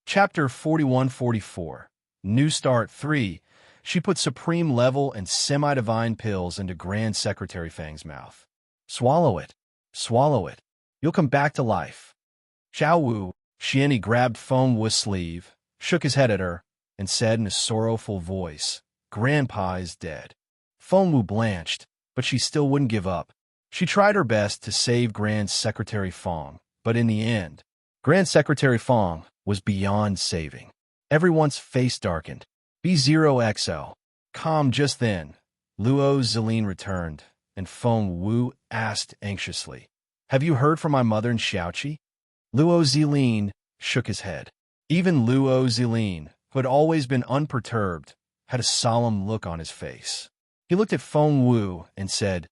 Chapter 41-44 New Start 3. She put supreme level and semi-divine pills into Grand Secretary Fang's mouth. "Swallow it. Swallow it. You'll come back to life." Xiao Wu, Xian Yi grabbed Feng Wu's sleeve, shook his head at her, and said in a sorrowful voice, "Grandpa is dead." Feng Wu blanched, but she still wouldn't give up. She tried her best to save Grand Secretary Fong, but in the end, Grand Secretary Fong was beyond saving. Everyone's face darkened. B0XL. Calm just then. Luo Zilin returned, and Feng Wu asked anxiously, "Have you heard from my mother and Xiaoqi?" Luo Zilin shook his head. Even Luo Zilin, who had always been unperturbed, had a solemn look on his face. He looked at Feng Wu and said,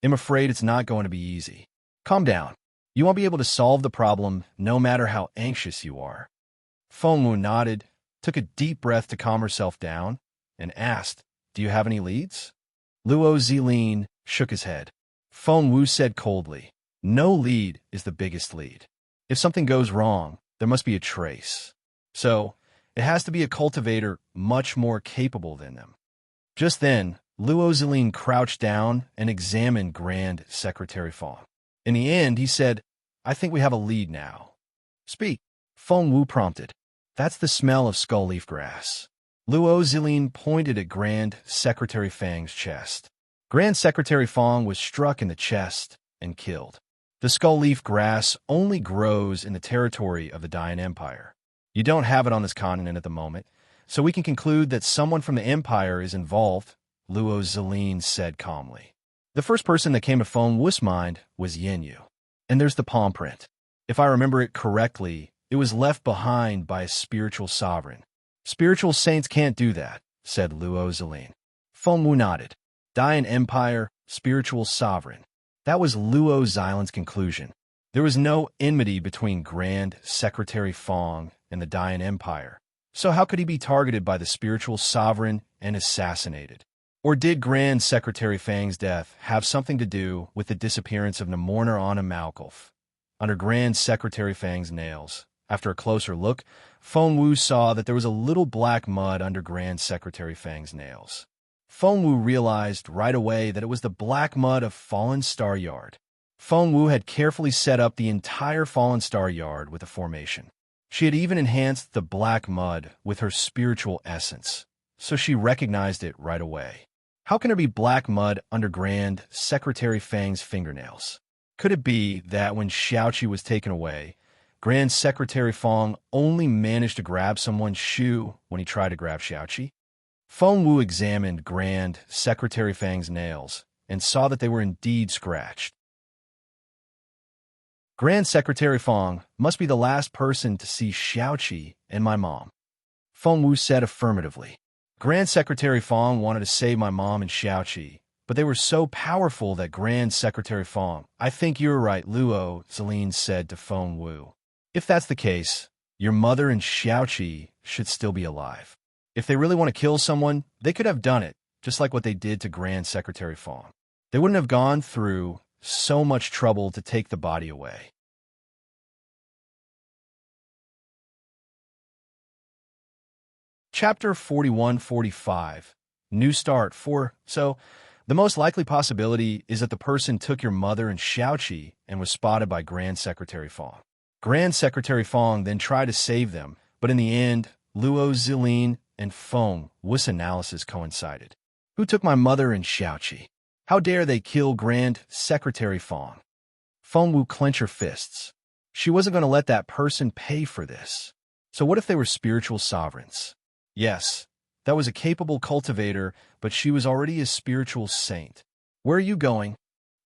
"I'm afraid it's not going to be easy. Calm down. You won't be able to solve the problem no matter how anxious you are." Feng Wu nodded, took a deep breath to calm herself down, and asked, "Do you have any leads?" Luo Zilin shook his head. Feng Wu said coldly, "No lead is the biggest lead. If something goes wrong, there must be a trace. So, it has to be a cultivator much more capable than them." Just then, Luo Zilin crouched down and examined Grand Secretary Fong. In the end, he said, "I think we have a lead now." "Speak," Feng Wu prompted. "That's the smell of skull leaf grass." Luo Zilin pointed at Grand Secretary Fang's chest. Grand Secretary Fong was struck in the chest and killed. The skull leaf grass only grows in the territory of the Dayan Empire. You don't have it on this continent at the moment, so we can conclude that someone from the Empire is involved, Luo Zilin said calmly. The first person that came to Feng Wu's mind was Yin Yu. And there's the palm print. If I remember it correctly, it was left behind by a spiritual sovereign. "Spiritual saints can't do that," said Luo Zilin. Feng Wu nodded. Dayan Empire, spiritual sovereign. That was Luo Xilin's conclusion. There was no enmity between Grand Secretary Fong and the Dayan Empire, so how could he be targeted by the spiritual sovereign and assassinated? Or did Grand Secretary Fang's death have something to do with the disappearance of Namorna Anna Malkolf? Under Grand Secretary Fang's nails, after a closer look, Feng Wu saw that there was a little black mud under Grand Secretary Fang's nails. Feng Wu realized right away that it was the black mud of Fallen Star Yard. Feng Wu had carefully set up the entire Fallen Star Yard with a formation. She had even enhanced the black mud with her spiritual essence, so she recognized it right away. How can there be black mud under Grand Secretary Fang's fingernails? Could it be that when Xiaoqi was taken away, Grand Secretary Fong only managed to grab someone's shoe when he tried to grab Xiaoqi? Feng Wu examined Grand Secretary Fang's nails and saw that they were indeed scratched. Grand Secretary Fang must be the last person to see Xiaoqi and my mom. Feng Wu said affirmatively. Grand Secretary Fang wanted to save my mom and Xiaoqi, but they were so powerful that Grand Secretary Fang— I think you're right, Luo, Celine said to Feng Wu. If that's the case, your mother and Xiaoqi should still be alive. If they really want to kill someone, they could have done it, just like what they did to Grand Secretary Fang. They wouldn't have gone through so much trouble to take the body away. Chapter 41-45. New Start 4. So, the most likely possibility is that the person took your mother and Xiaoqi and was spotted by Grand Secretary Fang. Grand Secretary Fang then tried to save them, but in the end, Luo Zilin and Feng Wu's analysis coincided. Who took my mother and Xiaoqi? How dare they kill Grand Secretary Fang? Feng Wu clenched her fists. She wasn't going to let that person pay for this. So what if they were spiritual sovereigns? Yes, that was a capable cultivator, but she was already a spiritual saint. Where are you going?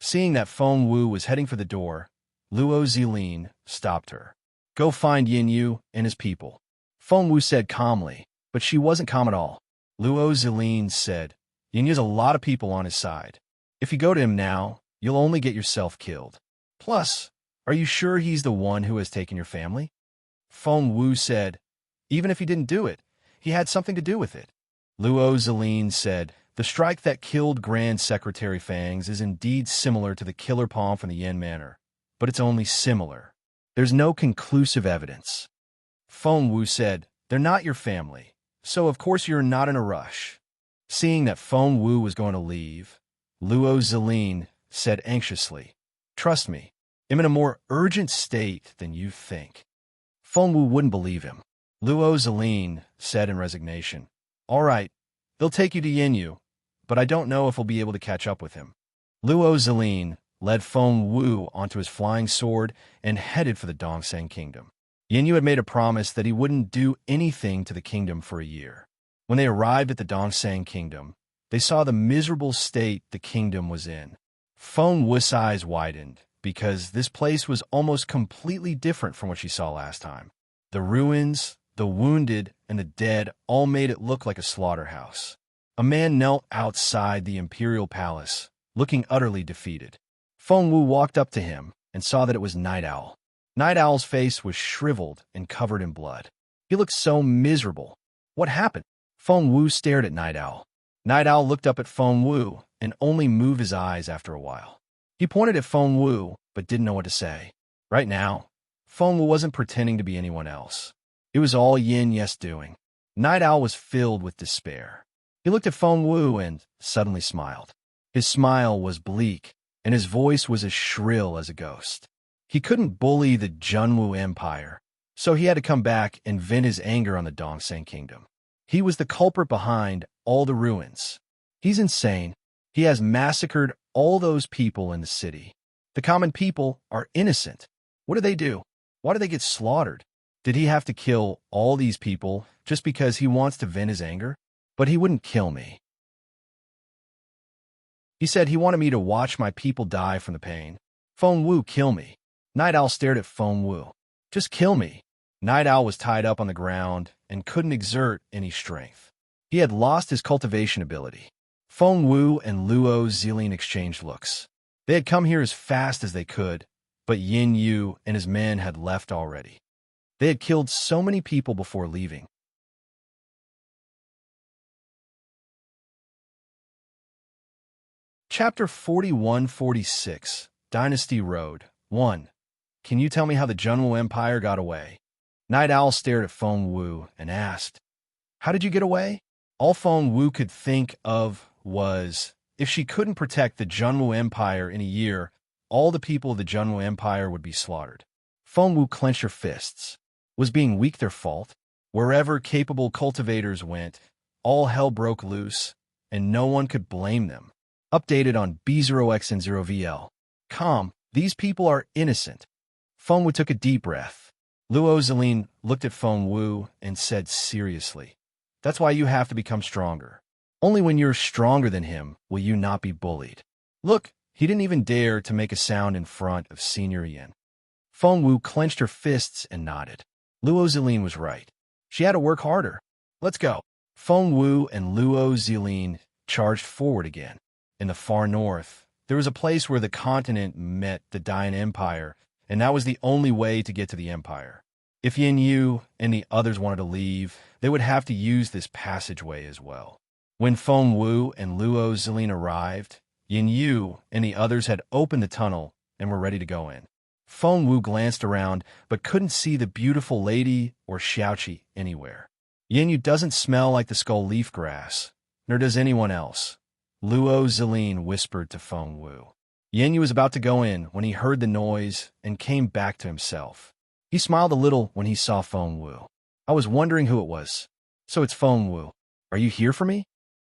Seeing that Feng Wu was heading for the door, Luo Zilin stopped her. Go find Yin Yu and his people. Feng Wu said calmly, but she wasn't calm at all. Luo Zilin said, Yin Yu's a lot of people on his side. If you go to him now, you'll only get yourself killed. Plus, are you sure he's the one who has taken your family? Feng Wu said, even if he didn't do it, he had something to do with it. Luo Zilin said, the strike that killed Grand Secretary Fangs is indeed similar to the killer palm from the Yin Manor, but it's only similar. There's no conclusive evidence. Feng Wu said, they're not your family, so of course you're not in a rush. Seeing that Feng Wu was going to leave, Luo Zilin said anxiously, trust me, I'm in a more urgent state than you think. Feng Wu wouldn't believe him. Luo Zilin said in resignation, all right, they'll take you to Yin Yu, but I don't know if we'll be able to catch up with him. Luo Zilin led Feng Wu onto his flying sword and headed for the Dongseng Kingdom. Yin Yu had made a promise that he wouldn't do anything to the kingdom for a year. When they arrived at the Dongseng Kingdom, they saw the miserable state the kingdom was in. Feng Wu's eyes widened, because this place was almost completely different from what she saw last time. The ruins, the wounded, and the dead all made it look like a slaughterhouse. A man knelt outside the Imperial Palace, looking utterly defeated. Feng Wu walked up to him and saw that it was Night Owl. Night Owl's face was shriveled and covered in blood. He looked so miserable. What happened? Feng Wu stared at Night Owl. Night Owl looked up at Feng Wu and only moved his eyes after a while. He pointed at Feng Wu, but didn't know what to say. Right now, Feng Wu wasn't pretending to be anyone else. It was all Yin Yu's doing. Night Owl was filled with despair. He looked at Feng Wu and suddenly smiled. His smile was bleak, and his voice was as shrill as a ghost. He couldn't bully the Junwu Empire, so he had to come back and vent his anger on the Dongseng Kingdom. He was the culprit behind all the ruins. He's insane. He has massacred all those people in the city. The common people are innocent. What did they do? Why did they get slaughtered? Did he have to kill all these people just because he wants to vent his anger? But he wouldn't kill me. He said he wanted me to watch my people die from the pain. Feng Wu, kill me. Night Owl stared at Feng Wu. Just kill me. Night Owl was tied up on the ground and couldn't exert any strength. He had lost his cultivation ability. Feng Wu and Luo Zilin exchanged looks. They had come here as fast as they could, but Yin Yu and his men had left already. They had killed so many people before leaving. Chapter 41-46, Dynasty Road 1. Can you tell me how the Junwu Empire got away? Night Owl stared at Feng Wu and asked, how did you get away? All Feng Wu could think of was, if she couldn't protect the Junwu Empire in a year, all the people of the Junwu Empire would be slaughtered. Feng Wu clenched her fists. Was being weak their fault? Wherever capable cultivators went, all hell broke loose, and no one could blame them. Updated on B0X and 0VL. Calm, these people are innocent. Feng Wu took a deep breath. Luo Zilin looked at Feng Wu and said seriously, That's why you have to become stronger. Only when you're stronger than him will you not be bullied. Look, he didn't even dare to make a sound in front of Senior Yin. Feng Wu clenched her fists and nodded. Luo Zilin was right. She had to work harder. Let's go. Feng Wu and Luo Zilin charged forward again. In the far north, there was a place where the continent met the Dayan Empire, and that was the only way to get to the empire. If Yin Yu and the others wanted to leave, they would have to use this passageway as well. When Feng Wu and Luo Zilin arrived, Yin Yu and the others had opened the tunnel and were ready to go in. Feng Wu glanced around but couldn't see the beautiful lady or Xiaoqi anywhere. Yin Yu doesn't smell like the skull leaf grass, nor does anyone else, Luo Zilin whispered to Feng Wu. Yin Yu was about to go in when he heard the noise and came back to himself. He smiled a little when he saw Feng Wu. I was wondering who it was. So it's Feng Wu. Are you here for me?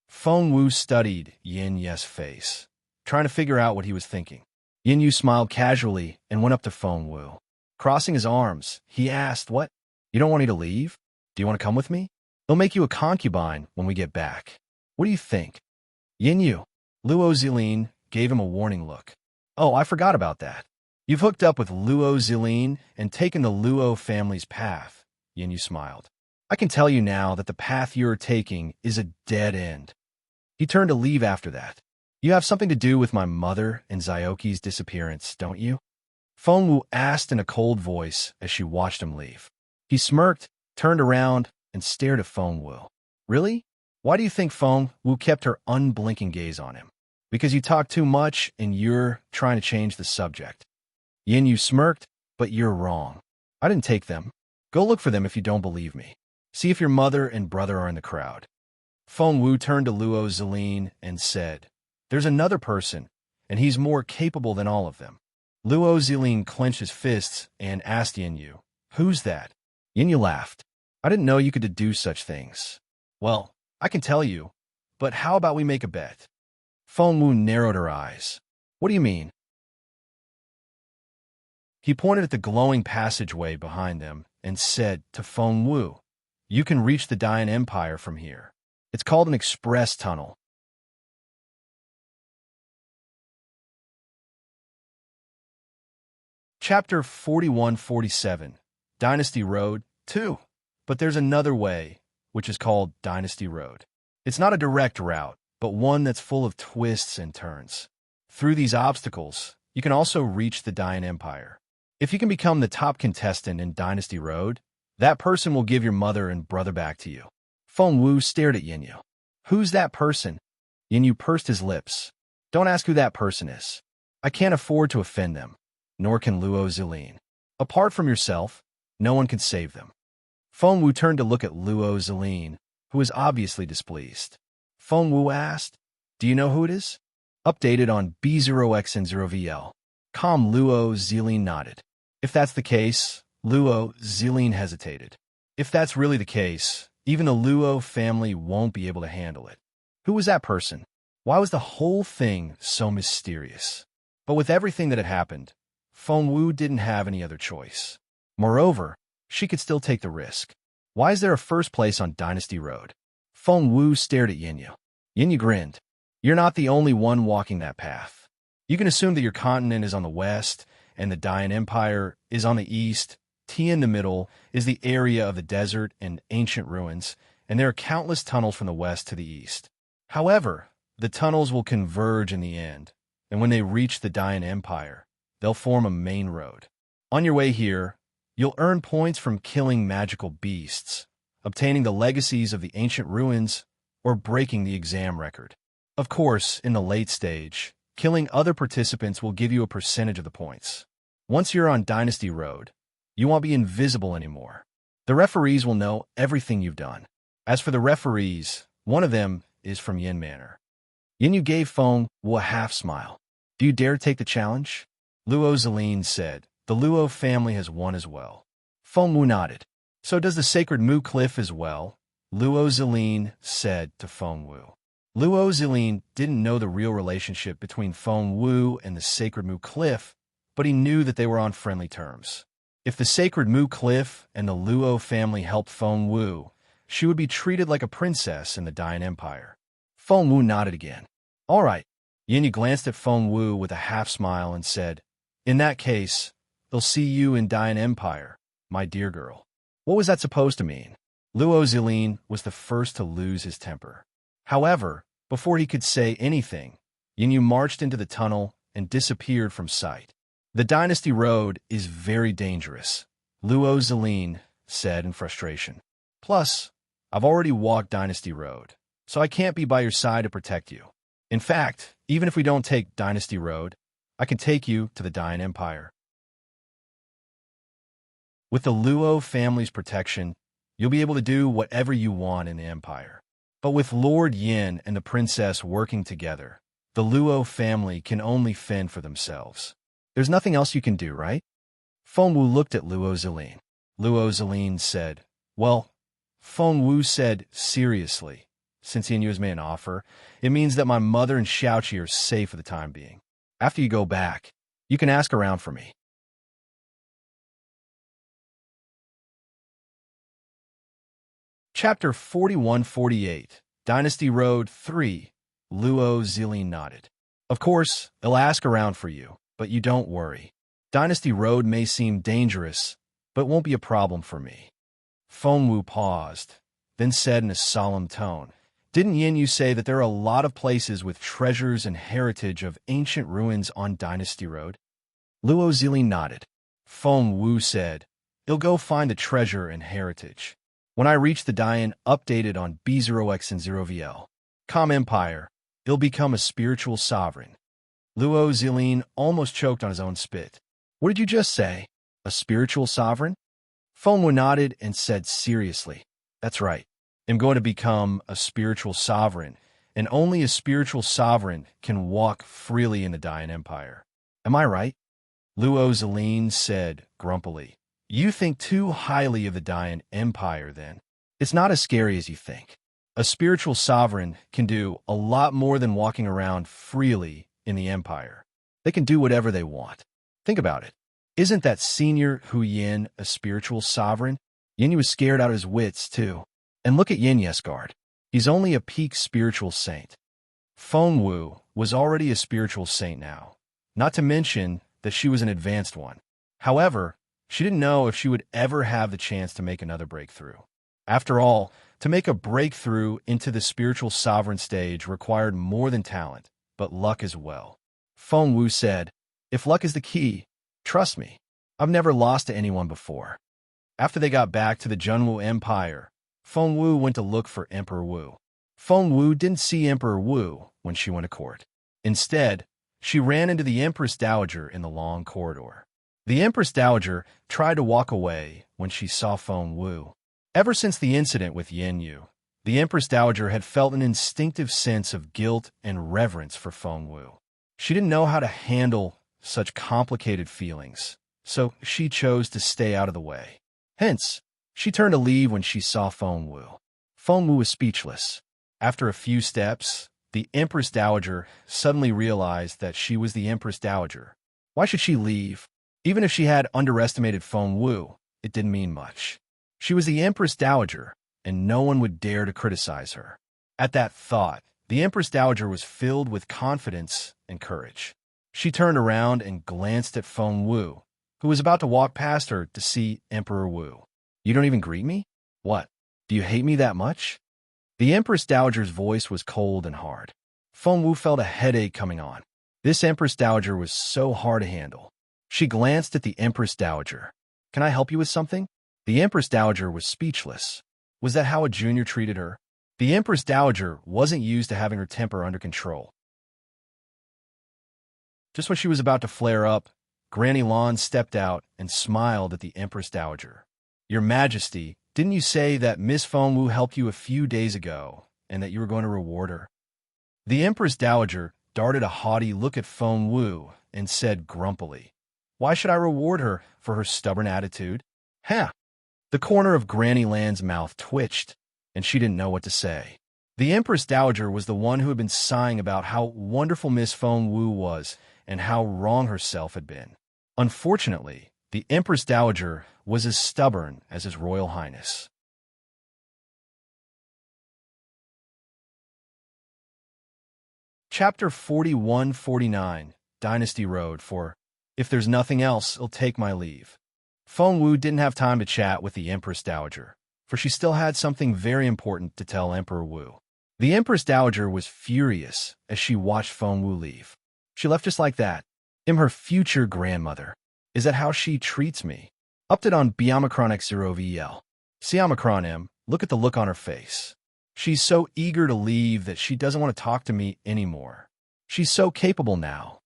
Feng Wu studied Yin Yu's face, trying to figure out what he was thinking. Yin Yu smiled casually and went up to Feng Wu. Crossing his arms, he asked, What? You don't want me to leave? Do you want to come with me? They'll make you a concubine when we get back. What do you think? Yin Yu. Luo Zilin gave him a warning look. Oh, I forgot about that. You've hooked up with Luo Zilin and taken the Luo family's path, Yin Yu smiled. I can tell you now that the path you're taking is a dead end. He turned to leave after that. You have something to do with my mother and Zioki's disappearance, don't you? Feng Wu asked in a cold voice as she watched him leave. He smirked, turned around, and stared at Feng Wu. Really? Why do you think Feng Wu kept her unblinking gaze on him? Because you talk too much and you're trying to change the subject. Yin Yu smirked, but you're wrong. I didn't take them. Go look for them if you don't believe me. See if your mother and brother are in the crowd. Feng Wu turned to Luo Zilin and said, There's another person, and he's more capable than all of them. Luo Zilin clenched his fists and asked Yin Yu, Who's that? Yin Yu laughed. I didn't know you could deduce such things. Well, I can tell you, but how about we make a bet? Feng Wu narrowed her eyes. What do you mean? He pointed at the glowing passageway behind them and said to Feng Wu, You can reach the Dayan Empire from here. It's called an express tunnel. Chapter 41-47, Dynasty Road 2. But there's another way, which is called Dynasty Road. It's not a direct route, but one that's full of twists and turns. Through these obstacles, you can also reach the Dayan Empire. If you can become the top contestant in Dynasty Road, that person will give your mother and brother back to you. Feng Wu stared at Yin Yu. Who's that person? Yin Yu pursed his lips. Don't ask who that person is. I can't afford to offend them, nor can Luo Zilin. Apart from yourself, no one can save them. Feng Wu turned to look at Luo Zilin, who was obviously displeased. Feng Wu asked, Do you know who it is? Updated on B0XN0VL. Calm Luo Zilin nodded. If that's the case, Luo Zilin hesitated. If that's really the case, even the Luo family won't be able to handle it. Who was that person? Why was the whole thing so mysterious? But with everything that had happened, Feng Wu didn't have any other choice. Moreover, she could still take the risk. Why is there a first place on Dynasty Road? Feng Wu stared at Yin Yu. Yin Yu grinned. You're not the only one walking that path. You can assume that your continent is on the west, and the Dayan Empire is on the east. T in the middle is the area of the desert and ancient ruins, and there are countless tunnels from the west to the east. However, the tunnels will converge in the end, and when they reach the Dayan Empire, they'll form a main road. On your way here, you'll earn points from killing magical beasts, obtaining the legacies of the ancient ruins, or breaking the exam record. Of course, in the late stage, killing other participants will give you a percentage of the points. Once you're on Dynasty Road, you won't be invisible anymore. The referees will know everything you've done. As for the referees, one of them is from Yin Manor. Yin Yu gave Feng Wu a half-smile. Do you dare take the challenge? Luo Zilin said. The Luo family has won as well. Feng Wu nodded. So does the Sacred Mu Cliff as well? Luo Zilin said to Feng Wu. Luo Zilin didn't know the real relationship between Feng Wu and the Sacred Mu Cliff, but he knew that they were on friendly terms. If the Sacred Mu Cliff and the Luo family helped Feng Wu, she would be treated like a princess in the Dian Empire. Feng Wu nodded again. All right. Yin Yu glanced at Feng Wu with a half-smile and said, in that case, they'll see you in Dian Empire, my dear girl. What was that supposed to mean? Luo Zilin was the first to lose his temper. However, before he could say anything, Yin Yu marched into the tunnel and disappeared from sight. The Dynasty Road is very dangerous, Luo Zilin said in frustration. Plus, I've already walked Dynasty Road, so I can't be by your side to protect you. In fact, even if we don't take Dynasty Road, I can take you to the Dian Empire. With the Luo family's protection, you'll be able to do whatever you want in the Empire. But with Lord Yin and the princess working together, the Luo family can only fend for themselves. There's nothing else you can do, right? Feng Wu looked at Luo Zilin. Luo Zilin said, well, Feng Wu said seriously, since Yin Yu has made an offer, it means that my mother and Xiaoqi are safe for the time being. After you go back, you can ask around for me. Chapter 41-48, Dynasty Road 3, Luo Zilin nodded. Of course, they'll ask around for you, but you don't worry. Dynasty Road may seem dangerous, but won't be a problem for me. Feng Wu paused, then said in a solemn tone, didn't Yin Yu say that there are a lot of places with treasures and heritage of ancient ruins on Dynasty Road? Luo Zilin nodded. Feng Wu said, he'll go find the treasure and heritage. When I reach the Dian updated on B0X and 0VL, Empire, he'll become a spiritual sovereign. Luo Zilin almost choked on his own spit. What did you just say? A spiritual sovereign? Feng Wu nodded and said seriously, that's right. I'm going to become a spiritual sovereign, and only a spiritual sovereign can walk freely in the Dian Empire. Am I right? Luo Zilin said grumpily. You think too highly of the Dian Empire, then. It's not as scary as you think. A spiritual sovereign can do a lot more than walking around freely in the Empire. They can do whatever they want. Think about it. Isn't that Senior Hu Yin a spiritual sovereign? Yin Yu was scared out of his wits, too. And look at Yin Yesgard. He's only a peak spiritual saint. Feng Wu was already a spiritual saint now, not to mention that she was an advanced one. However, she didn't know if she would ever have the chance to make another breakthrough. After all, to make a breakthrough into the spiritual sovereign stage required more than talent, but luck as well. Feng Wu said, if luck is the key, trust me, I've never lost to anyone before. After they got back to the Junwu Empire, Feng Wu went to look for Emperor Wu. Feng Wu didn't see Emperor Wu when she went to court. Instead, she ran into the Empress Dowager in the long corridor. The Empress Dowager tried to walk away when she saw Feng Wu. Ever since the incident with Yin Yu, the Empress Dowager had felt an instinctive sense of guilt and reverence for Feng Wu. She didn't know how to handle such complicated feelings, so she chose to stay out of the way. Hence, she turned to leave when she saw Feng Wu. Feng Wu was speechless. After a few steps, the Empress Dowager suddenly realized that she was the Empress Dowager. Why should she leave? Even if she had underestimated Feng Wu, it didn't mean much. She was the Empress Dowager, and no one would dare to criticize her. At that thought, the Empress Dowager was filled with confidence and courage. She turned around and glanced at Feng Wu, who was about to walk past her to see Emperor Wu. You don't even greet me? What? Do you hate me that much? The Empress Dowager's voice was cold and hard. Feng Wu felt a headache coming on. This Empress Dowager was so hard to handle. She glanced at the Empress Dowager. Can I help you with something? The Empress Dowager was speechless. Was that how a junior treated her? The Empress Dowager wasn't used to having her temper under control. Just when she was about to flare up, Granny Lon stepped out and smiled at the Empress Dowager. Your Majesty, didn't you say that Miss Feng Wu helped you a few days ago and that you were going to reward her? The Empress Dowager darted a haughty look at Feng Wu and said grumpily, why should I reward her for her stubborn attitude? Huh! The corner of Granny Lan's mouth twitched, and she didn't know what to say. The Empress Dowager was the one who had been sighing about how wonderful Miss Feng Wu was and how wrong herself had been. Unfortunately, the Empress Dowager was as stubborn as His Royal Highness. Chapter 41-49, Dynasty Road for, if there's nothing else, I'll take my leave. Feng Wu didn't have time to chat with the Empress Dowager, for she still had something very important to tell Emperor Wu. The Empress Dowager was furious as she watched Feng Wu leave. She left just like that. I'm her future grandmother. Is that how she treats me? Upped it on Biomicron X0VL. Siomicron M, look at the look on her face. She's so eager to leave that she doesn't want to talk to me anymore. She's so capable now.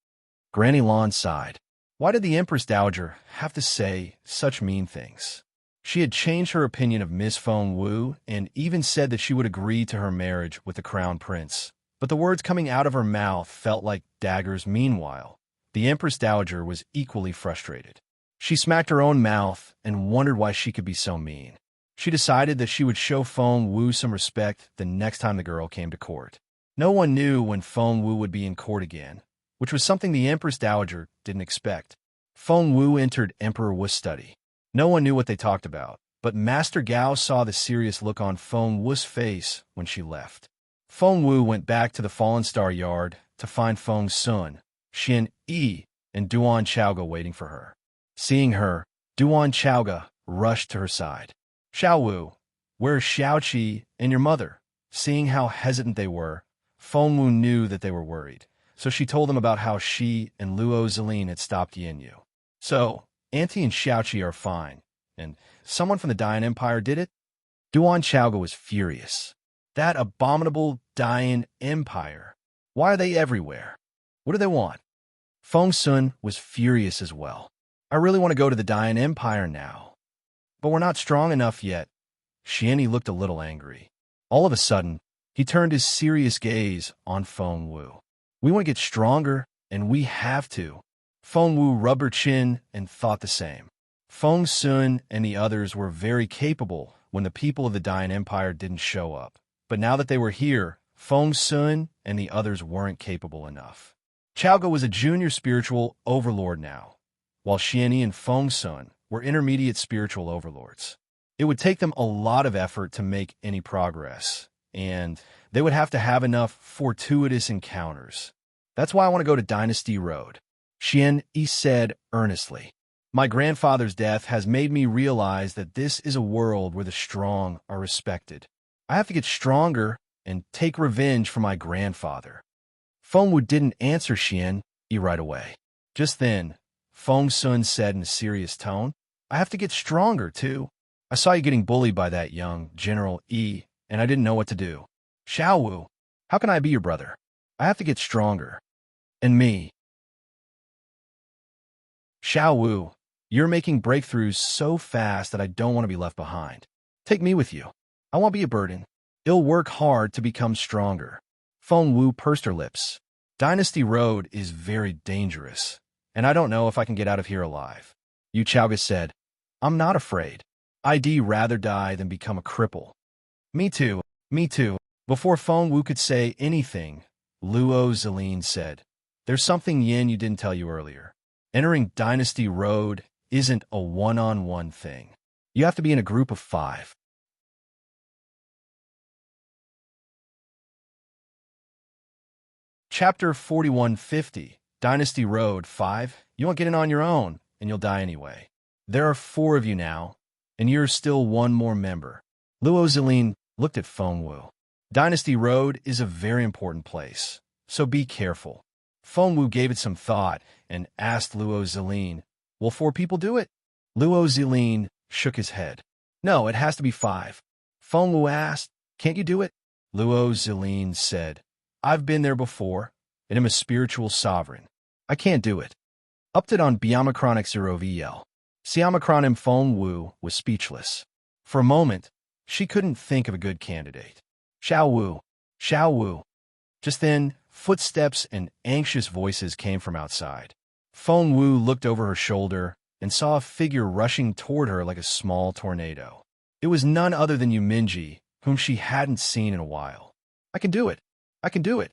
Granny Lon sighed. Why did the Empress Dowager have to say such mean things? She had changed her opinion of Miss Feng Wu and even said that she would agree to her marriage with the Crown Prince. But the words coming out of her mouth felt like daggers. Meanwhile, the Empress Dowager was equally frustrated. She smacked her own mouth and wondered why she could be so mean. She decided that she would show Feng Wu some respect the next time the girl came to court. No one knew when Feng Wu would be in court again, which was something the Empress Dowager didn't expect. Feng Wu entered Emperor Wu's study. No one knew what they talked about, but Master Gao saw the serious look on Feng Wu's face when she left. Feng Wu went back to the Fallen Star Yard to find Feng Sun, Xin Yi, and Duan Chaoga waiting for her. Seeing her, Duan Chaoga rushed to her side. Xiao Wu, where's Xiaoqi and your mother? Seeing how hesitant they were, Feng Wu knew that they were worried, so she told them about how she and Luo Zilin had stopped Yanyu. So, Auntie and Xiaoqi are fine, and someone from the Dayan Empire did it? Duan Chaoga was furious. That abominable Dayan Empire. Why are they everywhere? What do they want? Feng Sun was furious as well. I really want to go to the Dayan Empire now. But we're not strong enough yet. Xianyi looked a little angry. All of a sudden, he turned his serious gaze on Feng Wu. We want to get stronger, and we have to. Feng Wu rubbed her chin and thought the same. Feng Sun and the others were very capable when the people of the Dayan Empire didn't show up. But now that they were here, Feng Sun and the others weren't capable enough. Chaoga was a junior spiritual overlord now, while Xianyi and Feng Sun were intermediate spiritual overlords. It would take them a lot of effort to make any progress, and they would have to have enough fortuitous encounters. That's why I want to go to Dynasty Road, Xian Yi said earnestly. My grandfather's death has made me realize that this is a world where the strong are respected. I have to get stronger and take revenge for my grandfather. Feng Wu didn't answer Xian Yi right away. Just then, Feng Sun said in a serious tone, I have to get stronger, too. I saw you getting bullied by that young General Yi, and I didn't know what to do. Xiao Wu, how can I be your brother? I have to get stronger. And me. Xiao Wu, you're making breakthroughs so fast that I don't want to be left behind. Take me with you. I won't be a burden. I'll work hard to become stronger. Feng Wu pursed her lips. Dynasty Road is very dangerous, and I don't know if I can get out of here alive. Yu Chaoga said, I'm not afraid. I'd rather die than become a cripple. Me too, me too. Before Feng Wu could say anything, Luo Zilin said, There's something Yin you didn't tell you earlier. Entering Dynasty Road isn't a one-on-one thing. You have to be in a group of 5. Chapter 4150, Dynasty Road 5. You won't get in on your own, and you'll die anyway. There are 4 of you now, and you're still one more member. Luo Zilin looked at Feng Wu. Dynasty Road is a very important place, so be careful. Feng Wu gave it some thought and asked Luo Zilin, Will 4 people do it? Luo Zilin shook his head. No, it has to be 5. Feng Wu asked, Can't you do it? Luo Zilin said, I've been there before, and am a spiritual sovereign. I can't do it. Upped it on Biomicron X0VL. Siomicron M. Feng Wu was speechless. For a moment, she couldn't think of a good candidate. Xiao Wu, Xiao Wu. Just then, footsteps and anxious voices came from outside. Feng Wu looked over her shoulder and saw a figure rushing toward her like a small tornado. It was none other than Yu Minji, whom she hadn't seen in a while. I can do it. I can do it.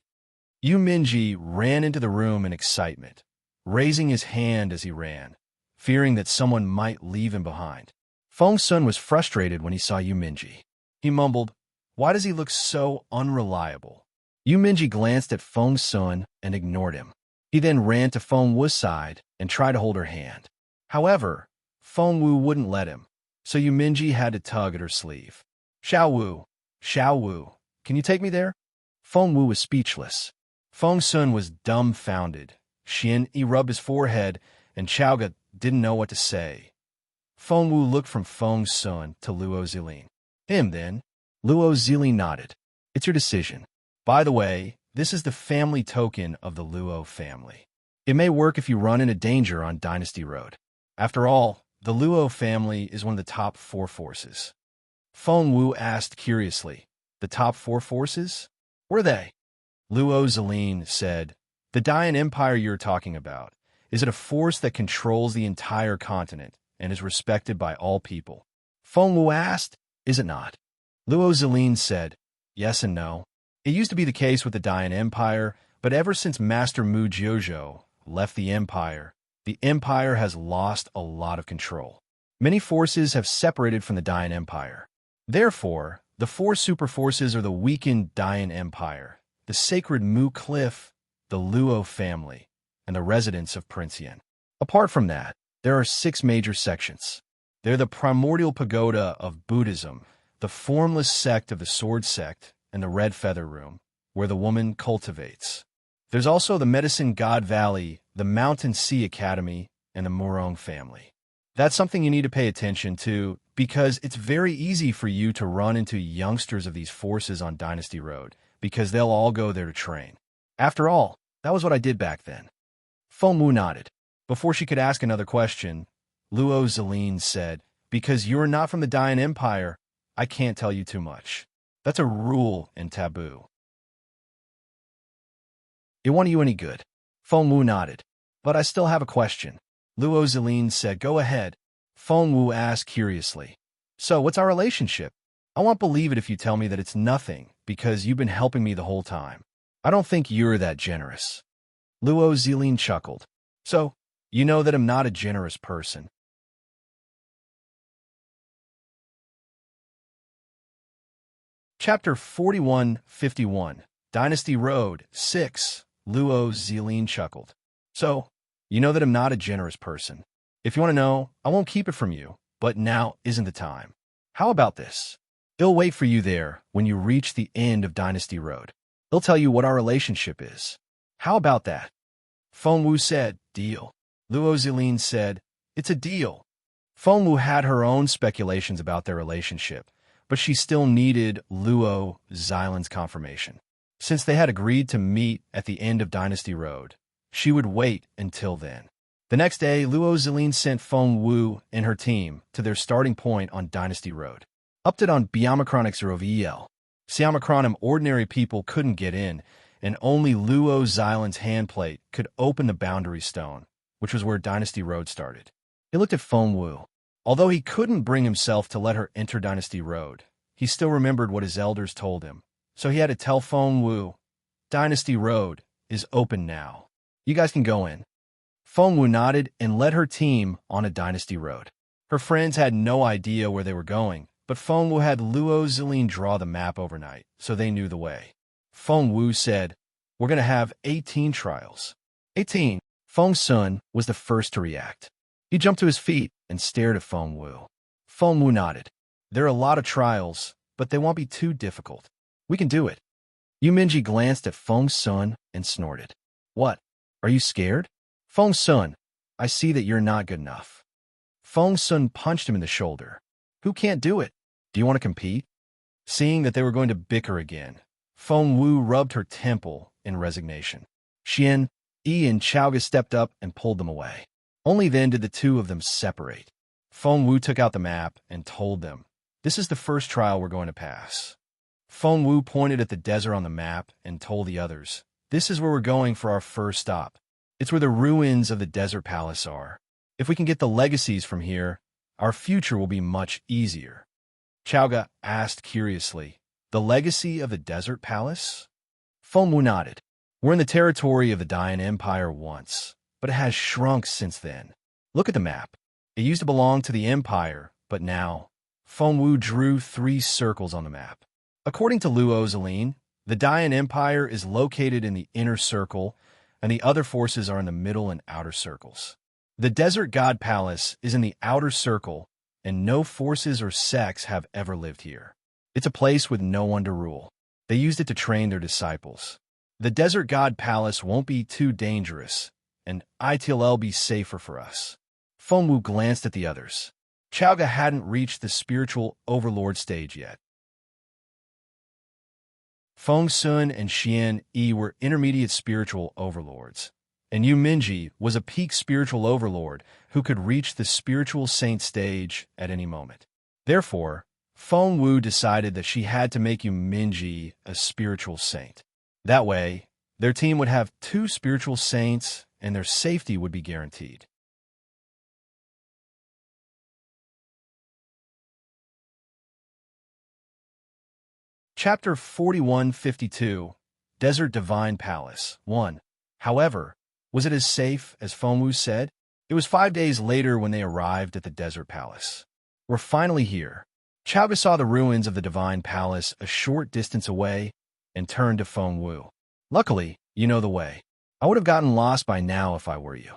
Yu Minji ran into the room in excitement, raising his hand as he ran, fearing that someone might leave him behind. Feng Sun was frustrated when he saw Yu Minji. He mumbled, Why does he look so unreliable? Yu Minji glanced at Feng Sun and ignored him. He then ran to Feng Wu's side and tried to hold her hand. However, Feng Wu wouldn't let him, so Yu Minji had to tug at her sleeve. Xiao Wu, can you take me there? Feng Wu was speechless. Feng Sun was dumbfounded. Xian Yi rubbed his forehead, and Chaoga didn't know what to say. Feng Wu looked from Feng Sun to Luo Zilin. Him, then. Luo Zilin nodded. It's your decision. By the way, this is the family token of the Luo family. It may work if you run into danger on Dynasty Road. After all, the Luo family is one of the top 4 forces. Feng Wu asked curiously, the top 4 forces? What are they? Luo Zilin said, the Dayan Empire you're talking about. Is it a force that controls the entire continent and is respected by all people? Feng Wu asked, is it not? Luo Zilin said, yes and no. It used to be the case with the Dayan Empire, but ever since Master Mu Jiuzhou left the Empire has lost a lot of control. Many forces have separated from the Dayan Empire. Therefore, the 4 super forces are the weakened Dayan Empire, the sacred Mu Cliff, the Luo family, and the residents of Prince Yin. Apart from that, there are 6 major sections. They're the primordial pagoda of Buddhism, the formless sect of the Sword Sect, and the Red Feather Room, where the woman cultivates. There's also the Medicine God Valley, the Mountain Sea Academy, and the Murong family. That's something you need to pay attention to, because it's very easy for you to run into youngsters of these forces on Dynasty Road, because they'll all go there to train. After all, that was what I did back then. Feng Wu nodded. Before she could ask another question, Luo Zilin said, because you're not from the Dayan Empire, I can't tell you too much. That's a rule and taboo. It won't do you any good. Feng Wu nodded. But I still have a question. Luo Zilin said, go ahead. Feng Wu asked curiously. So, what's our relationship? I won't believe it if you tell me that it's nothing, because you've been helping me the whole time. I don't think you're that generous. Luo Zilin chuckled. So, you know that I'm not a generous person. Chapter 4151, Dynasty Road 6, Luo Zilin chuckled. So, you know that I'm not a generous person. If you want to know, I won't keep it from you, but now isn't the time. How about this? It'll wait for you there when you reach the end of Dynasty Road. It'll tell you what our relationship is. How about that? Feng Wu said, deal. Luo Zilin said, it's a deal. Feng Wu had her own speculations about their relationship, but she still needed Luo Zilin's confirmation. Since they had agreed to meet at the end of Dynasty Road, she would wait until then. The next day, Luo Zilin sent Feng Wu and her team to their starting point on Dynasty Road. Update on Biomicron X0VEL. Siomicronum ordinary people couldn't get in, and only Luo Zilin's handplate could open the boundary stone, which was where Dynasty Road started. He looked at Feng Wu. Although he couldn't bring himself to let her enter Dynasty Road, he still remembered what his elders told him. So he had to tell Feng Wu, Dynasty Road is open now. You guys can go in. Feng Wu nodded and led her team on a Dynasty Road. Her friends had no idea where they were going, but Feng Wu had Luo Zilin draw the map overnight, so they knew the way. Feng Wu said, we're going to have 18 trials. 18. Feng Sun was the first to react. He jumped to his feet and stared at Feng Wu. Feng Wu nodded. There are a lot of trials, but they won't be too difficult. We can do it. Yu Minji glanced at Feng Sun and snorted. What? Are you scared? Feng Sun, I see that you're not good enough. Feng Sun punched him in the shoulder. Who can't do it? Do you want to compete? Seeing that they were going to bicker again, Feng Wu rubbed her temple in resignation. Xian, Yi, and Chaoga stepped up and pulled them away. Only then did the two of them separate. Feng Wu took out the map and told them, this is the first trial we're going to pass. Feng Wu pointed at the desert on the map and told the others, this is where we're going for our first stop. It's where the ruins of the desert palace are. If we can get the legacies from here, our future will be much easier. Chaoga asked curiously, the legacy of the desert palace? Feng Wu nodded. We're in the territory of the Dayan Empire once, but it has shrunk since then. Look at the map. It used to belong to the Empire, but now... Feng Wu drew 3 circles on the map. According to Luo Zilin, The Dayan Empire is located in the inner circle, and the other forces are in the middle and outer circles. The Desert God Palace is in the outer circle, and no forces or sects have ever lived here. It's a place with no one to rule. They used it to train their disciples. The Desert God Palace won't be too dangerous, and it'll be safer for us. Fengwu glanced at the others. Chao hadn't reached the spiritual overlord stage yet. Feng Sun and Xian Yi were intermediate spiritual overlords, and Yu Minji was a peak spiritual overlord who could reach the spiritual saint stage at any moment. Therefore, Fengwu decided that she had to make Yu Minji a spiritual saint. That way, their team would have 2 spiritual saints and their safety would be guaranteed. Chapter 4152, Desert Divine Palace 1. However, was it as safe as Fengwu said? It was 5 days later when they arrived at the Desert Palace. We're finally here. Chao saw the ruins of the Divine Palace a short distance away and turned to Fengwu. Luckily, you know the way. I would have gotten lost by now if I were you.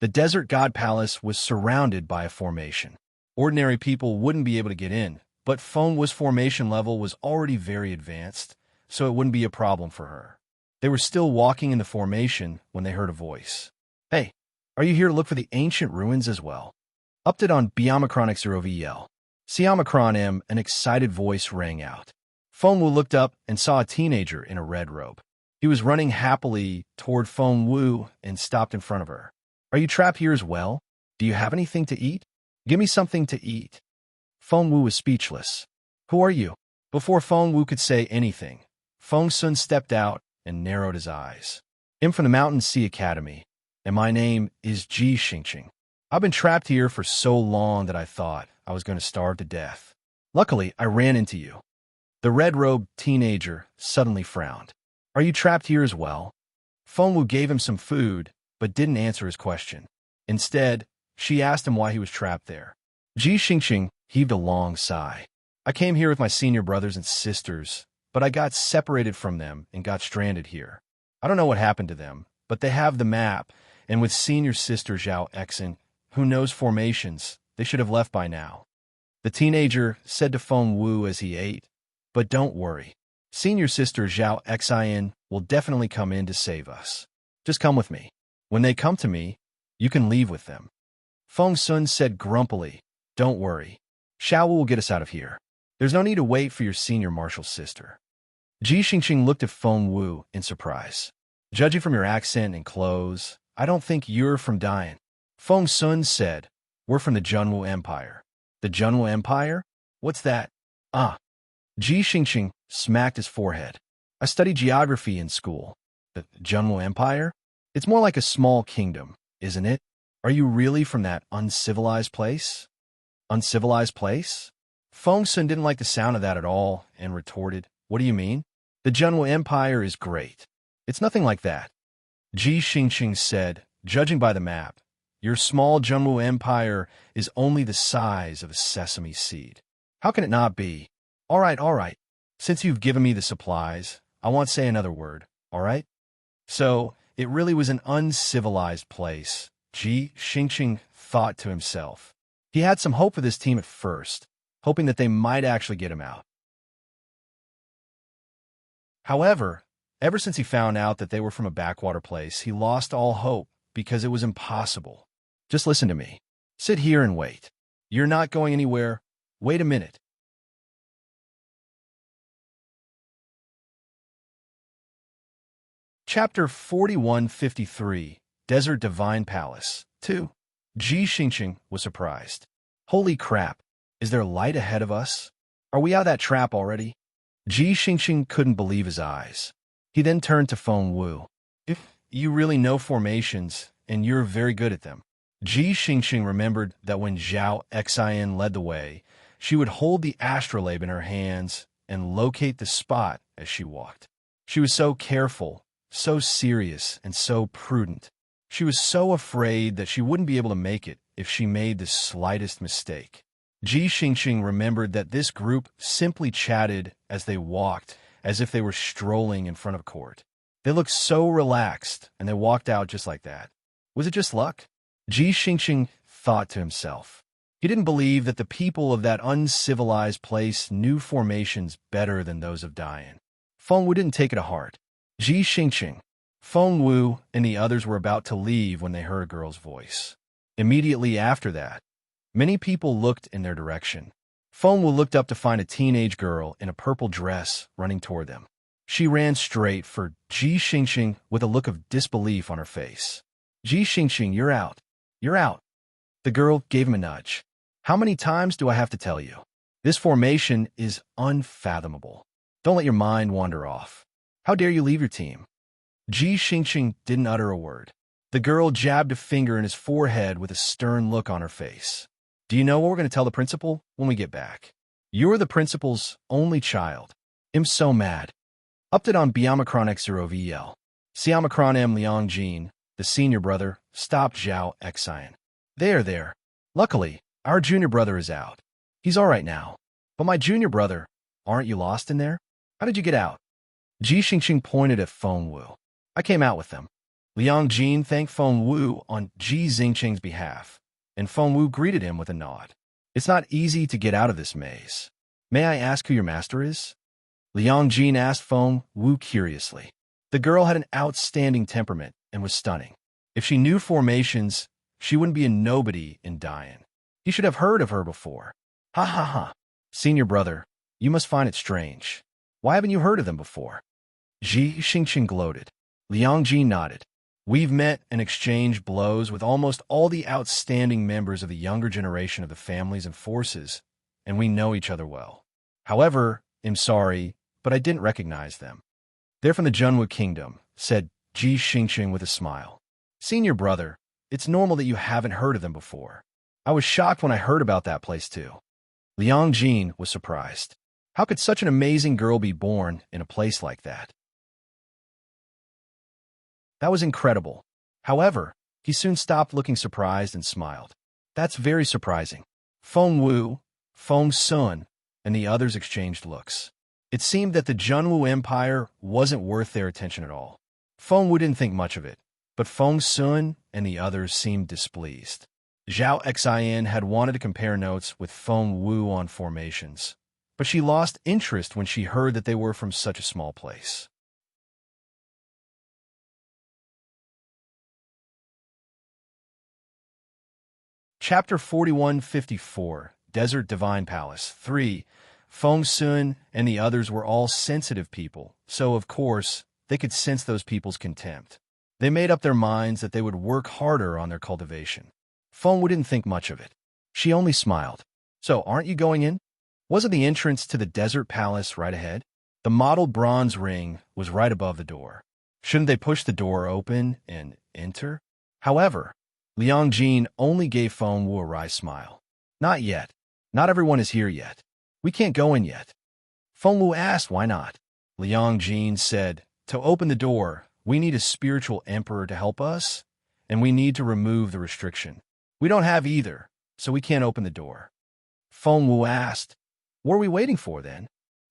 The Desert God Palace was surrounded by a formation. Ordinary people wouldn't be able to get in, but Fengwu's formation level was already very advanced, so it wouldn't be a problem for her. They were still walking in the formation when they heard a voice. Hey, are you here to look for the ancient ruins as well? Update on Biomicron X0VL. Siomicron M, an excited voice rang out. Fengwu looked up and saw a teenager in a red robe. He was running happily toward Fengwu and stopped in front of her. Are you trapped here as well? Do you have anything to eat? Give me something to eat. Fengwu was speechless. Who are you? Before Fengwu could say anything, Feng Sun stepped out and narrowed his eyes. I'm from the Mountain Sea Academy, and my name is Ji Xingqing. I've been trapped here for so long that I thought I was going to starve to death. Luckily, I ran into you. The red-robed teenager suddenly frowned. Are you trapped here as well? Fengwu gave him some food, but didn't answer his question. Instead, she asked him why he was trapped there. Ji Xingqing heaved a long sigh. I came here with my senior brothers and sisters, but I got separated from them and got stranded here. I don't know what happened to them, but they have the map, and with senior sister Zhao Exin, who knows formations, they should have left by now. The teenager said to Fengwu as he ate, but don't worry. Senior sister Zhao Exin will definitely come in to save us. Just come with me. When they come to me, you can leave with them. Feng Sun said grumpily, don't worry. Xiao will get us out of here. There's no need to wait for your senior martial sister. Ji Xingqing looked at Fengwu in surprise. Judging from your accent and clothes, I don't think you're from Dayan. Feng Sun said, we're from the Junwu Empire. The Junwu Empire? What's that? Ji Xingqing smacked his forehead. I studied geography in school. The Junwu Empire? It's more like a small kingdom, isn't it? Are you really from that uncivilized place? Uncivilized place? Feng Sun didn't like the sound of that at all and retorted, what do you mean? The Junwu Empire is great. It's nothing like that. Ji Xingqing said, judging by the map, your small Junwu Empire is only the size of a sesame seed. How can it not be? All right. Since you've given me the supplies, I won't say another word, all right? So, it really was an uncivilized place, Ji Xingqing thought to himself. He had some hope for this team at first, hoping that they might actually get him out. However, ever since he found out that they were from a backwater place, he lost all hope because it was impossible. Just listen to me. Sit here and wait. You're not going anywhere. Wait a minute. Chapter 4153, Desert Divine Palace 2. Ji Xingqing was surprised. Holy crap, is there light ahead of us? Are we out of that trap already? Ji Xingqing couldn't believe his eyes. He then turned to Fengwu. If you really know formations, and you're very good at them. Ji Xingqing remembered that when Zhao Exin led the way, she would hold the astrolabe in her hands and locate the spot as she walked. She was so careful, so serious, and so prudent. She was so afraid that she wouldn't be able to make it if she made the slightest mistake. Ji Xingqing remembered that this group simply chatted as they walked as if they were strolling in front of a court. They looked so relaxed, and they walked out just like that. Was it just luck? Ji Xingqing thought to himself. He didn't believe that the people of that uncivilized place knew formations better than those of Dian. Feng Wu didn't take it to heart. Ji Xingqing, Feng Wu, and the others were about to leave when they heard a girl's voice. Immediately after that, many people looked in their direction. Feng Wu looked up to find a teenage girl in a purple dress running toward them. She ran straight for Ji Xingqing with a look of disbelief on her face. Ji Xingqing, you're out. You're out. The girl gave him a nudge. How many times do I have to tell you? This formation is unfathomable. Don't let your mind wander off. How dare you leave your team? Ji Xingqing didn't utter a word. The girl jabbed a finger in his forehead with a stern look on her face. Do you know what we're going to tell the principal when we get back? You're the principal's only child. I'm so mad. Update on Biomicron X0VL. Siomicron M. Liang Jin, the senior brother, stopped Zhao Xian. There. Luckily, our junior brother is out. He's all right now. But my junior brother, aren't you lost in there? How did you get out? Ji Xingqing pointed at Feng Wu. I came out with them. Liang Jin thanked Feng Wu on Ji Xingqing's behalf, and Feng Wu greeted him with a nod. It's not easy to get out of this maze. May I ask who your master is? Liang Jin asked Feng Wu curiously. The girl had an outstanding temperament and was stunning. If she knew formations, she wouldn't be a nobody in Dian. He should have heard of her before. Ha ha ha. Senior brother, you must find it strange. Why haven't you heard of them before? Ji Xingqing gloated. Liang Jin nodded. We've met and exchanged blows with almost all the outstanding members of the younger generation of the families and forces, and we know each other well. However, I'm sorry, but I didn't recognize them. They're from the Junwu Kingdom, said Ji Xingqing with a smile. Senior brother, it's normal that you haven't heard of them before. I was shocked when I heard about that place too. Liang Jin was surprised. How could such an amazing girl be born in a place like that? That was incredible. However, he soon stopped looking surprised and smiled. That's very surprising. Feng Wu, Feng Sun, and the others exchanged looks. It seemed that the Junwu Empire wasn't worth their attention at all. Feng Wu didn't think much of it, but Feng Sun and the others seemed displeased. Zhao Xian had wanted to compare notes with Feng Wu on formations, but she lost interest when she heard that they were from such a small place. Chapter 4154, Desert Divine Palace. 3. Feng Sun and the others were all sensitive people, so of course, they could sense those people's contempt. They made up their minds that they would work harder on their cultivation. Feng Wu didn't think much of it. She only smiled. So, aren't you going in? Wasn't the entrance to the desert palace right ahead? The mottled bronze ring was right above the door. Shouldn't they push the door open and enter? However, Liang Jin only gave Feng Wu a wry smile. Not yet. Not everyone is here yet. We can't go in yet. Feng Wu asked why not. Liang Jin said, to open the door, we need a spiritual emperor to help us, and we need to remove the restriction. We don't have either, so we can't open the door. Feng Wu asked, what are we waiting for then?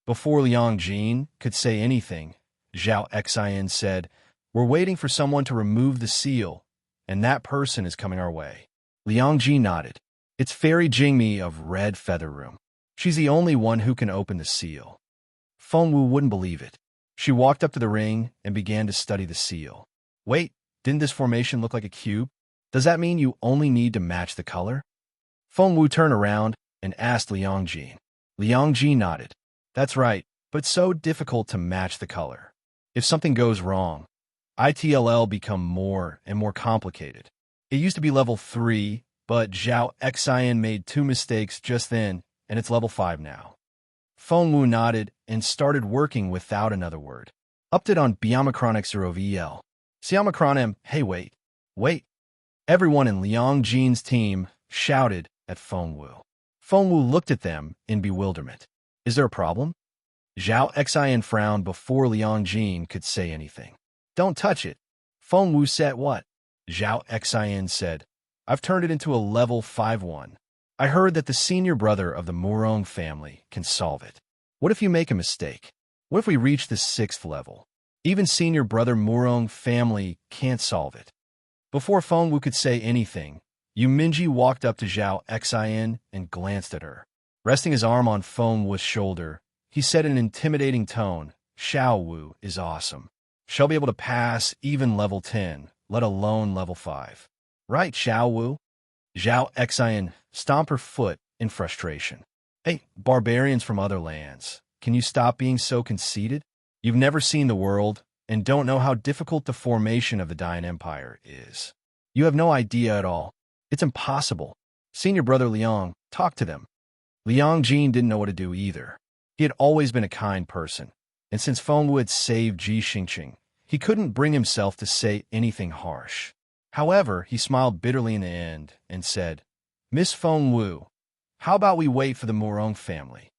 Before Liang Jin could say anything, Zhao Xian said, we're waiting for someone to remove the seal, and that person is coming our way. Liang Jin nodded. It's Fairy Jingmi of Red Feather Room. She's the only one who can open the seal. Feng Wu wouldn't believe it. She walked up to the ring and began to study the seal. Wait, didn't this formation look like a cube? Does that mean you only need to match the color? Feng Wu turned around and asked Liang Jin. Liang Jin nodded. That's right, but so difficult to match the color. If something goes wrong, ITLL become more and more complicated. It used to be level 3, but Zhao Xian made 2 mistakes just then, and it's level 5 now. Feng Wu nodded and started working without another word. Update on Biomicron X0VL. Siomicron M. Hey, wait. Everyone in Liang Jin's team shouted at Feng Wu. Feng Wu looked at them in bewilderment. Is there a problem? Zhao Xian frowned before Liang Jin could say anything. Don't touch it. Feng Wu said what? Zhao Xian said, I've turned it into a level 5-1. I heard that the senior brother of the Murong family can solve it. What if you make a mistake? What if we reach the 6th level? Even senior brother Murong family can't solve it. Before Feng Wu could say anything, Yu Minji walked up to Zhao Xin and glanced at her. Resting his arm on Feng Wu's shoulder, he said in an intimidating tone, "Xiao Wu is awesome. She'll be able to pass even level 10, let alone level 5. Right, Xiao Wu?" Zhao Xin stomped her foot in frustration. "Hey, barbarians from other lands, can you stop being so conceited? You've never seen the world and don't know how difficult the formation of the Dian Empire is. You have no idea at all. It's impossible. Senior brother Liang, talk to them." Liang Jin didn't know what to do either. He had always been a kind person, and since Feng Wu had saved Ji Xingqing, he couldn't bring himself to say anything harsh. However, he smiled bitterly in the end and said, "Miss Feng Wu, how about we wait for the Murong family?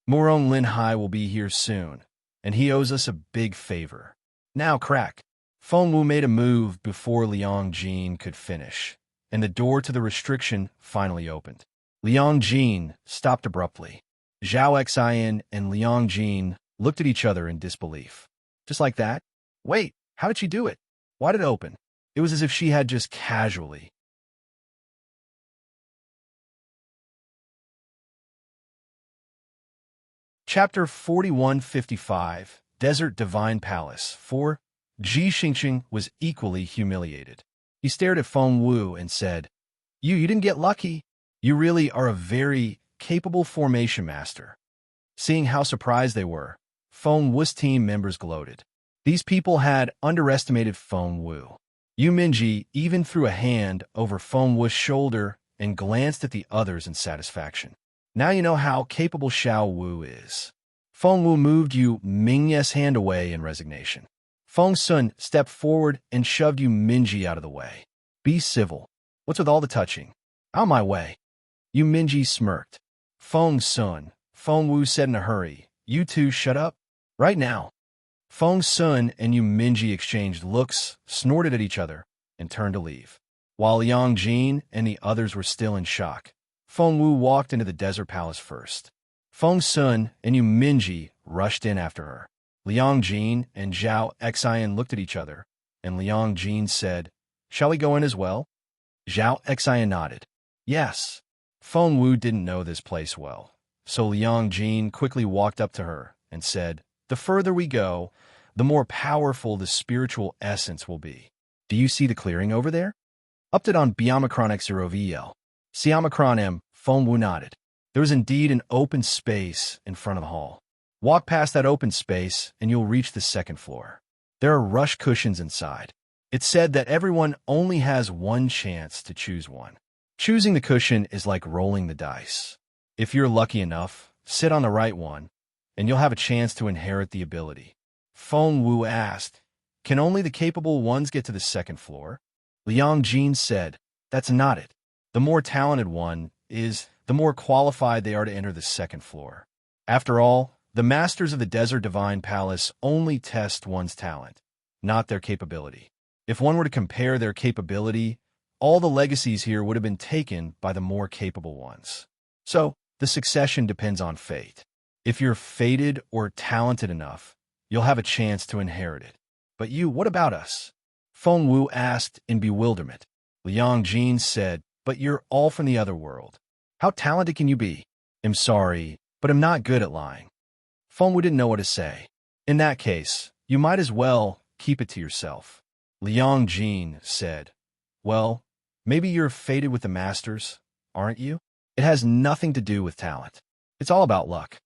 Murong Linhai will be here soon, and he owes us a big favor. Now crack." Feng Wu made a move before Liang Jin could finish, and the door to the restriction finally opened. Liang Jin stopped abruptly. Zhao Xin and Liang Jin looked at each other in disbelief. Just like that? Wait, how did she do it? Why did it open? It was as if she had just casually. Chapter 4155, Desert Divine Palace 4. Ji Xingqing was equally humiliated. He stared at Feng Wu and said, You didn't get lucky. You really are a very capable formation master." Seeing how surprised they were, Feng Wu's team members gloated. These people had underestimated Feng Wu. Yu Minji even threw a hand over Feng Wu's shoulder and glanced at the others in satisfaction. "Now you know how capable Xiao Wu is." Feng Wu moved Yu Mingye's hand away in resignation. Feng Sun stepped forward and shoved Yu Minji out of the way. "Be civil. What's with all the touching? Out of my way." Yu Minji smirked. "Feng Sun," Feng Wu said in a hurry, "you two shut up. Right now." Feng Sun and Yu Minji exchanged looks, snorted at each other, and turned to leave. While Liang Jin and the others were still in shock, Feng Wu walked into the desert palace first. Feng Sun and Yu Minji rushed in after her. Liang Jin and Zhao Xin looked at each other, and Liang Jin said, "Shall we go in as well?" Zhao Xin nodded. "Yes." Feng Wu didn't know this place well, so Liang Jin quickly walked up to her and said, "The further we go, the more powerful the spiritual essence will be. Do you see the clearing over there?" Update on Biomicron X0VL. Siomicron M, Feng Wu nodded. There was indeed an open space in front of the hall. Walk past that open space and you'll reach the 2nd floor. There are rush cushions inside. It's said that everyone only has one chance to choose one. Choosing the cushion is like rolling the dice. If you're lucky enough, sit on the right one, and you'll have a chance to inherit the ability. Feng Wu asked, "Can only the capable ones get to the 2nd floor?" Liang Jin said, "That's not it. The more talented one is, the more qualified they are to enter the 2nd floor. After all, the masters of the Desert Divine Palace only test one's talent, not their capability. If one were to compare their capability, all the legacies here would have been taken by the more capable ones. So, the succession depends on fate. If you're fated or talented enough, you'll have a chance to inherit it. But you, what about us?" Feng Wu asked in bewilderment. Liang Jin said, "But you're all from the other world. How talented can you be?" "I'm sorry, but I'm not good at lying." Feng Wu didn't know what to say. "In that case, you might as well keep it to yourself." Liang Jin said, "Well, maybe you're fated with the masters, aren't you? It has nothing to do with talent. It's all about luck."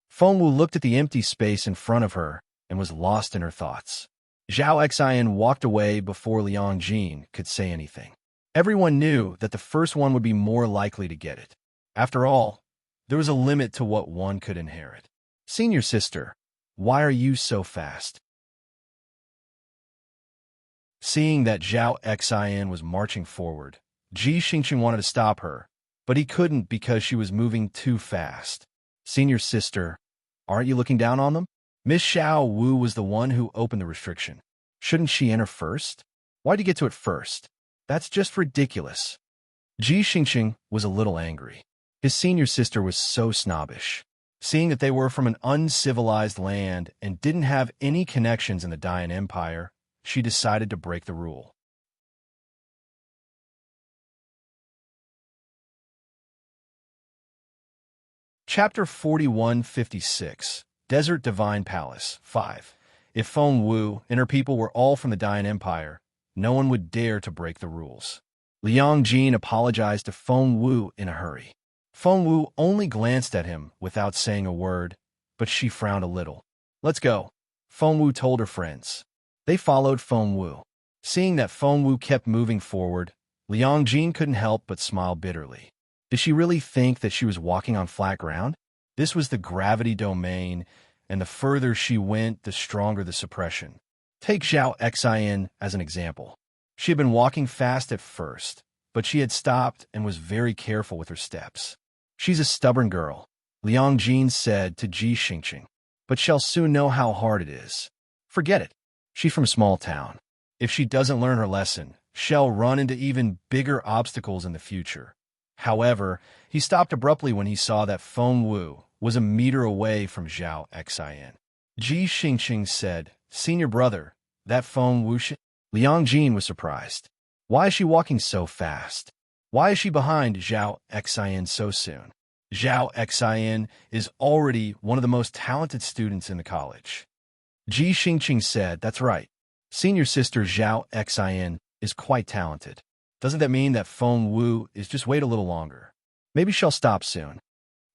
Feng Wu looked at the empty space in front of her and was lost in her thoughts. Zhao Xin walked away before Liang Jin could say anything. Everyone knew that the first one would be more likely to get it. After all, there was a limit to what one could inherit. "Senior sister, why are you so fast?" Seeing that Zhao Xin was marching forward, Ji Xingqing wanted to stop her, but he couldn't because she was moving too fast. "Senior sister, aren't you looking down on them? Miss Xiao Wu was the one who opened the restriction. Shouldn't she enter first? Why'd you get to it first? That's just ridiculous." Ji Xingqing was a little angry. His senior sister was so snobbish. Seeing that they were from an uncivilized land and didn't have any connections in the Dayan Empire, she decided to break the rule. Chapter 4156, Desert Divine Palace 5. If Feng Wu and her people were all from the Dayan Empire, no one would dare to break the rules. Liang Jin apologized to Feng Wu in a hurry. Feng Wu only glanced at him without saying a word, but she frowned a little. Let's go, Feng Wu told her friends. They followed Feng Wu. Seeing that Feng Wu kept moving forward, Liang Jin couldn't help but smile bitterly. Did she really think that she was walking on flat ground? This was the gravity domain, and the further she went, the stronger the suppression. Take Zhao Xin as an example. She had been walking fast at first, but she had stopped and was very careful with her steps. She's a stubborn girl, Liang Jin said to Ji Xingqing, but she'll soon know how hard it is. Forget it. She's from a small town. If she doesn't learn her lesson, she'll run into even bigger obstacles in the future. However, he stopped abruptly when he saw that Feng Wu was a meter away from Zhao Xin. Ji Xingqing said, Senior brother, that Feng Wu Liang Jin was surprised. Why is she walking so fast? Why is she behind Zhao Xin so soon? Zhao Xin is already one of the most talented students in the college. Ji Xingqing said, That's right. Senior sister Zhao Xin is quite talented. Doesn't that mean that Feng Wu is just wait a little longer? Maybe she'll stop soon.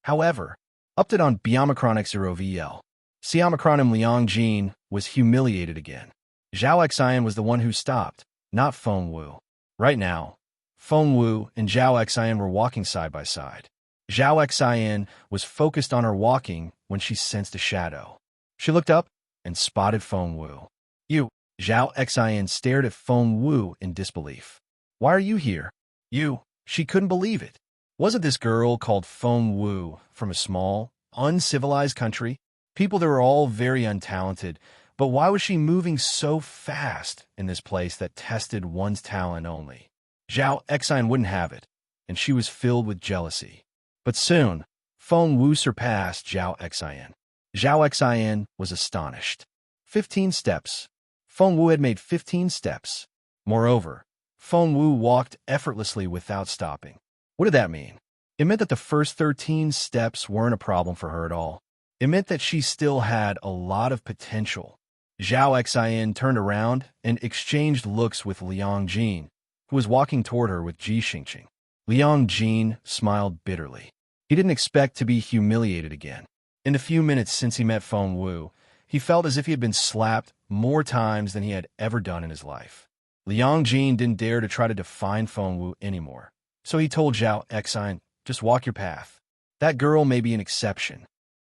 However, update on Biomicron X0VL. Siomicron Liang Jin was humiliated again. Zhao Xin was the one who stopped, not Feng Wu. Right now, Feng Wu and Zhao Xin were walking side by side. Zhao Xin was focused on her walking when she sensed a shadow. She looked up and spotted Feng Wu. You, Zhao Xin stared at Feng Wu in disbelief. Why are you here? You, she couldn't believe it. Wasn't this girl called Feng Wu from a small, uncivilized country? People that were all very untalented, but why was she moving so fast in this place that tested one's talent only? Zhao Xin wouldn't have it, and she was filled with jealousy. But soon, Feng Wu surpassed Zhao Xin. Zhao Xin was astonished. 15 steps. Feng Wu had made 15 steps. Moreover, Feng Wu walked effortlessly without stopping. What did that mean? It meant that the first 13 steps weren't a problem for her at all. It meant that she still had a lot of potential. Zhao Xin turned around and exchanged looks with Liang Jin, who was walking toward her with Ji Xingqing. Liang Jin smiled bitterly. He didn't expect to be humiliated again. In the few minutes since he met Feng Wu, he felt as if he had been slapped more times than he had ever done in his life. Liang Jin didn't dare to try to define Feng Wu anymore, so he told Zhao Xin, just walk your path. That girl may be an exception.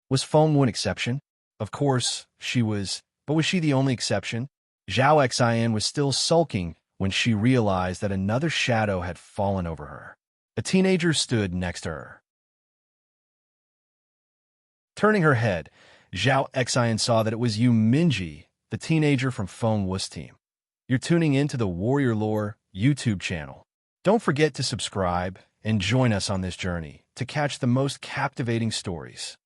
Was Feng Wu an exception? Of course, she was, but was she the only exception? Zhao Xin was still sulking when she realized that another shadow had fallen over her. A teenager stood next to her. Turning her head, Zhao Xin saw that it was Yu Minji, the teenager from Feng Wu's team. You're tuning in to the Warrior Lore YouTube channel. Don't forget to subscribe and join us on this journey to catch the most captivating stories.